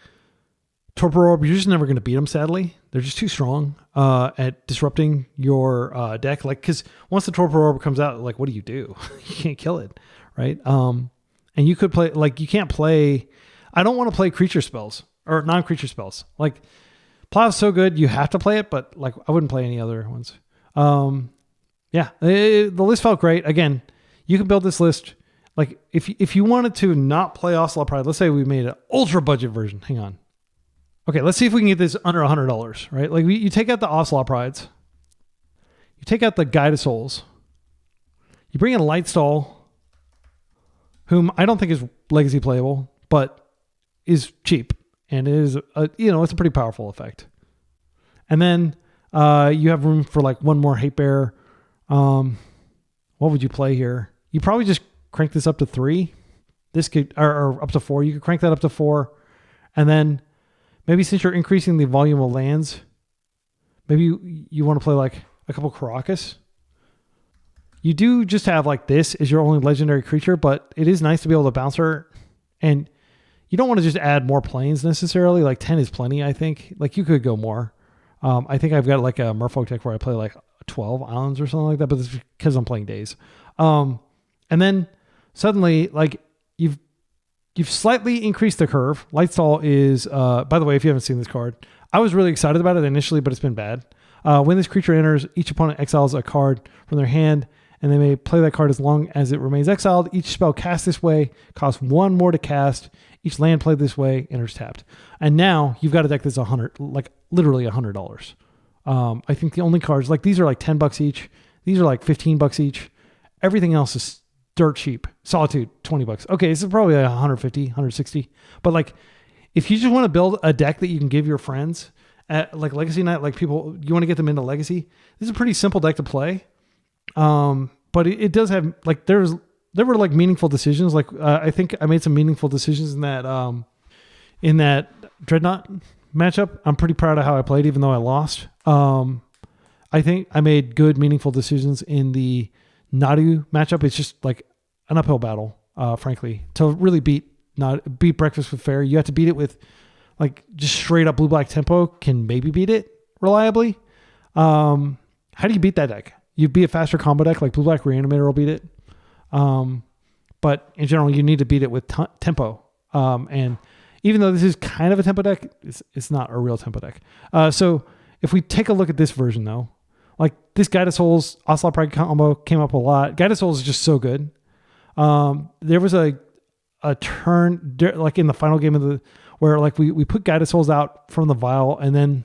Torpor Orb, you're just never going to beat them, sadly. They're just too strong at disrupting your deck. Like, because once the Torpor Orb comes out, like, what do? You can't kill it, right? And you could play, like, you can't play... I don't want to play creature spells or non-creature spells. Like Plow's so good, you have to play it, but like I wouldn't play any other ones. The list felt great. Again, you can build this list. Like if you wanted to not play Ocelot Pride, let's say we made an ultra budget version. Hang on. Okay, let's see if we can get this under $100, right? Like you take out the Ocelot Prides. You take out the Guide of Souls. You bring in Lightstall, whom I don't think is legacy playable, but is cheap and is it's a pretty powerful effect. And then you have room for like one more Hate Bear. What would you play here? You probably just crank this up to 3. This could or up to 4. You could crank that up to 4, and then maybe since you're increasing the volume of lands, maybe you want to play like a couple Karakas. You do just have like this is your only legendary creature, but it is nice to be able to bounce her. And you don't want to just add more planes necessarily. Like 10 is plenty, I think. Like you could go more. I think I've got like a Merfolk deck where I play like 12 islands or something like that, but it's because I'm playing days. And then suddenly, like you've slightly increased the curve. Lightstall is, by the way, if you haven't seen this card, I was really excited about it initially, but it's been bad. When this creature enters, each opponent exiles a card from their hand, and they may play that card as long as it remains exiled. Each spell cast this way costs 1 more to cast. Each land played this way enters tapped. And now you've got a deck that's like literally $100. I think the only cards, like these are like $10 each. These are like $15 each. Everything else is dirt cheap. Solitude, $20. Okay, this is probably like 150, 160. But like, if you just want to build a deck that you can give your friends at like Legacy Night, like people, you want to get them into Legacy, this is a pretty simple deck to play. But it does have like, there were like meaningful decisions. Like I think I made some meaningful decisions in that Dreadnought matchup, I'm pretty proud of how I played, even though I lost. I think I made good, meaningful decisions in the Nadu matchup. It's just like an uphill battle, frankly, to really beat Breakfast with Fair. You have to beat it with like just straight up blue-black tempo. Can maybe beat it reliably. How do you beat that deck? You beat a faster combo deck like blue-black Reanimator will beat it. But in general, you need to beat it with tempo. And even though this is kind of a tempo deck, it's not a real tempo deck. So if we take a look at this version, though, like this Guide of Souls Ocelot Pride combo came up a lot. Guide of Souls is just so good. There was a turn like in the final game of the where like we put Guide of Souls out from the vial, and then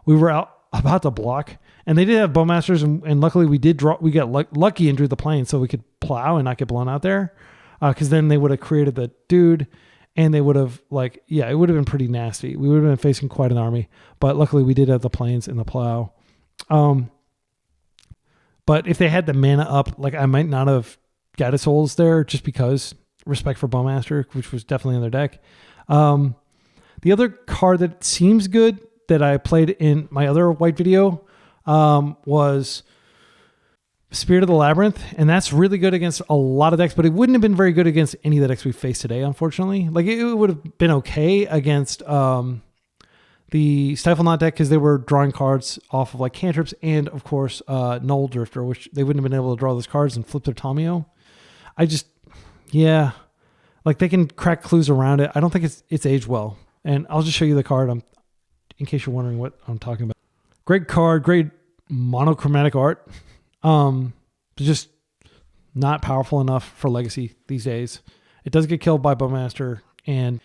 we were about to block, and they did have Bowmasters, and luckily we got lucky and drew the plane, so we could plow and not get blown out there. Because then they would have created the dude, and they would have it would have been pretty nasty. We would have been facing quite an army, but luckily we did have the planes and the plow. But if they had the mana up, like I might not have Guide of Souls there just because respect for Bowmaster, which was definitely in their deck. The other card that seems good that I played in my other white video was Spirit of the Labyrinth, and that's really good against a lot of decks, but it wouldn't have been very good against any of the decks we faced today, unfortunately. Like it would have been okay against the Stiflenought deck because they were drawing cards off of like cantrips and of course Null Drifter, which they wouldn't have been able to draw those cards and flip their Tomio. Like they can crack clues around it. I don't think it's aged well. And I'll just show you the card in case you're wondering what I'm talking about. Great card, great monochromatic art. Just not powerful enough for Legacy these days. It does get killed by Bowmaster, and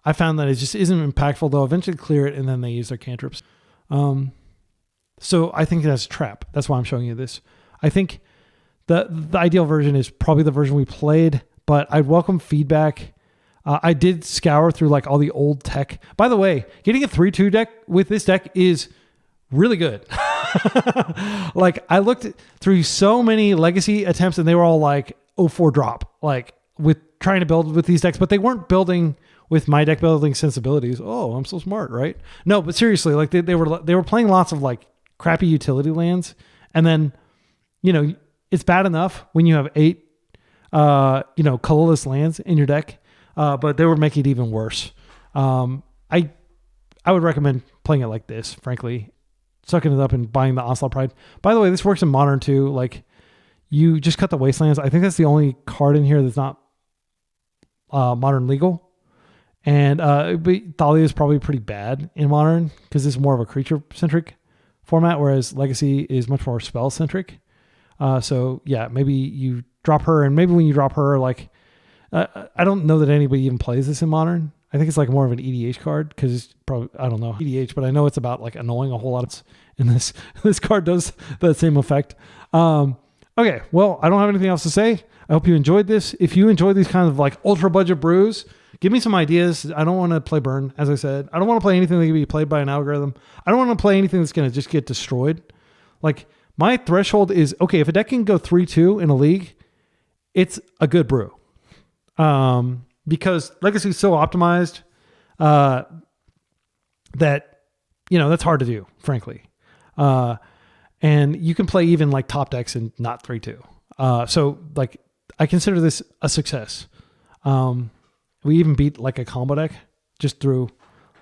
I found that it just isn't impactful. They'll eventually clear it, and then they use their cantrips. So I think that's a trap. That's why I'm showing you this. I think the ideal version is probably the version we played, but I'd welcome feedback. I did scour through like all the old tech. By the way, getting a 3-2 deck with this deck is really good. Like I looked through so many Legacy attempts, and they were all like 0-4 drop, like with trying to build with these decks, but they weren't building with my deck building sensibilities. Oh, I'm so smart, right? No, but seriously, like they were playing lots of like crappy utility lands, and then it's bad enough when you have 8 colorless lands in your deck, but they were making it even worse. I would recommend playing it like this, frankly, sucking it up and buying the Ocelot Pride. By the way, this works in Modern too. Like you just cut the Wastelands. I think that's the only card in here that's not Modern legal. And Thalia is probably pretty bad in Modern because it's more of a creature-centric format, whereas Legacy is much more spell-centric. So yeah, maybe you drop her, and maybe when you drop her, like I don't know that anybody even plays this in Modern. I think it's like more of an EDH card because it's probably, I don't know, EDH, but I know it's about like annoying a whole lot. And this card does that same effect. Okay, well, I don't have anything else to say. I hope you enjoyed this. If you enjoy these kinds of like ultra budget brews, give me some ideas. I don't want to play burn, as I said. I don't want to play anything that can be played by an algorithm. I don't want to play anything that's going to just get destroyed. Like my threshold is, okay, if a deck can go 3-2 in a league, it's a good brew. Because Legacy is so optimized that, that's hard to do, frankly. And you can play even like top decks and not 3-2. So like I consider this a success. We even beat like a combo deck just through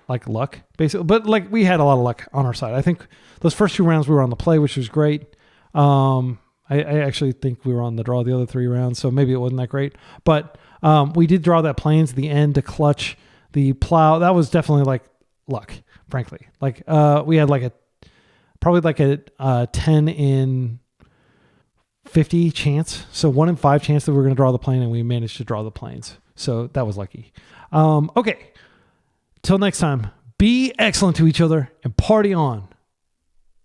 like luck, basically. But like we had a lot of luck on our side. I think those first 2 rounds we were on the play, which was great. I actually think we were on the draw the other 3 rounds, so maybe it wasn't that great. But we did draw that plains at the end to clutch the plow. That was definitely like luck, frankly. Like we had like probably like a 10 in 50 chance. So 1 in 5 chance that we were going to draw the plane, and we managed to draw the plains. So that was lucky. Okay. Till next time, be excellent to each other and party on.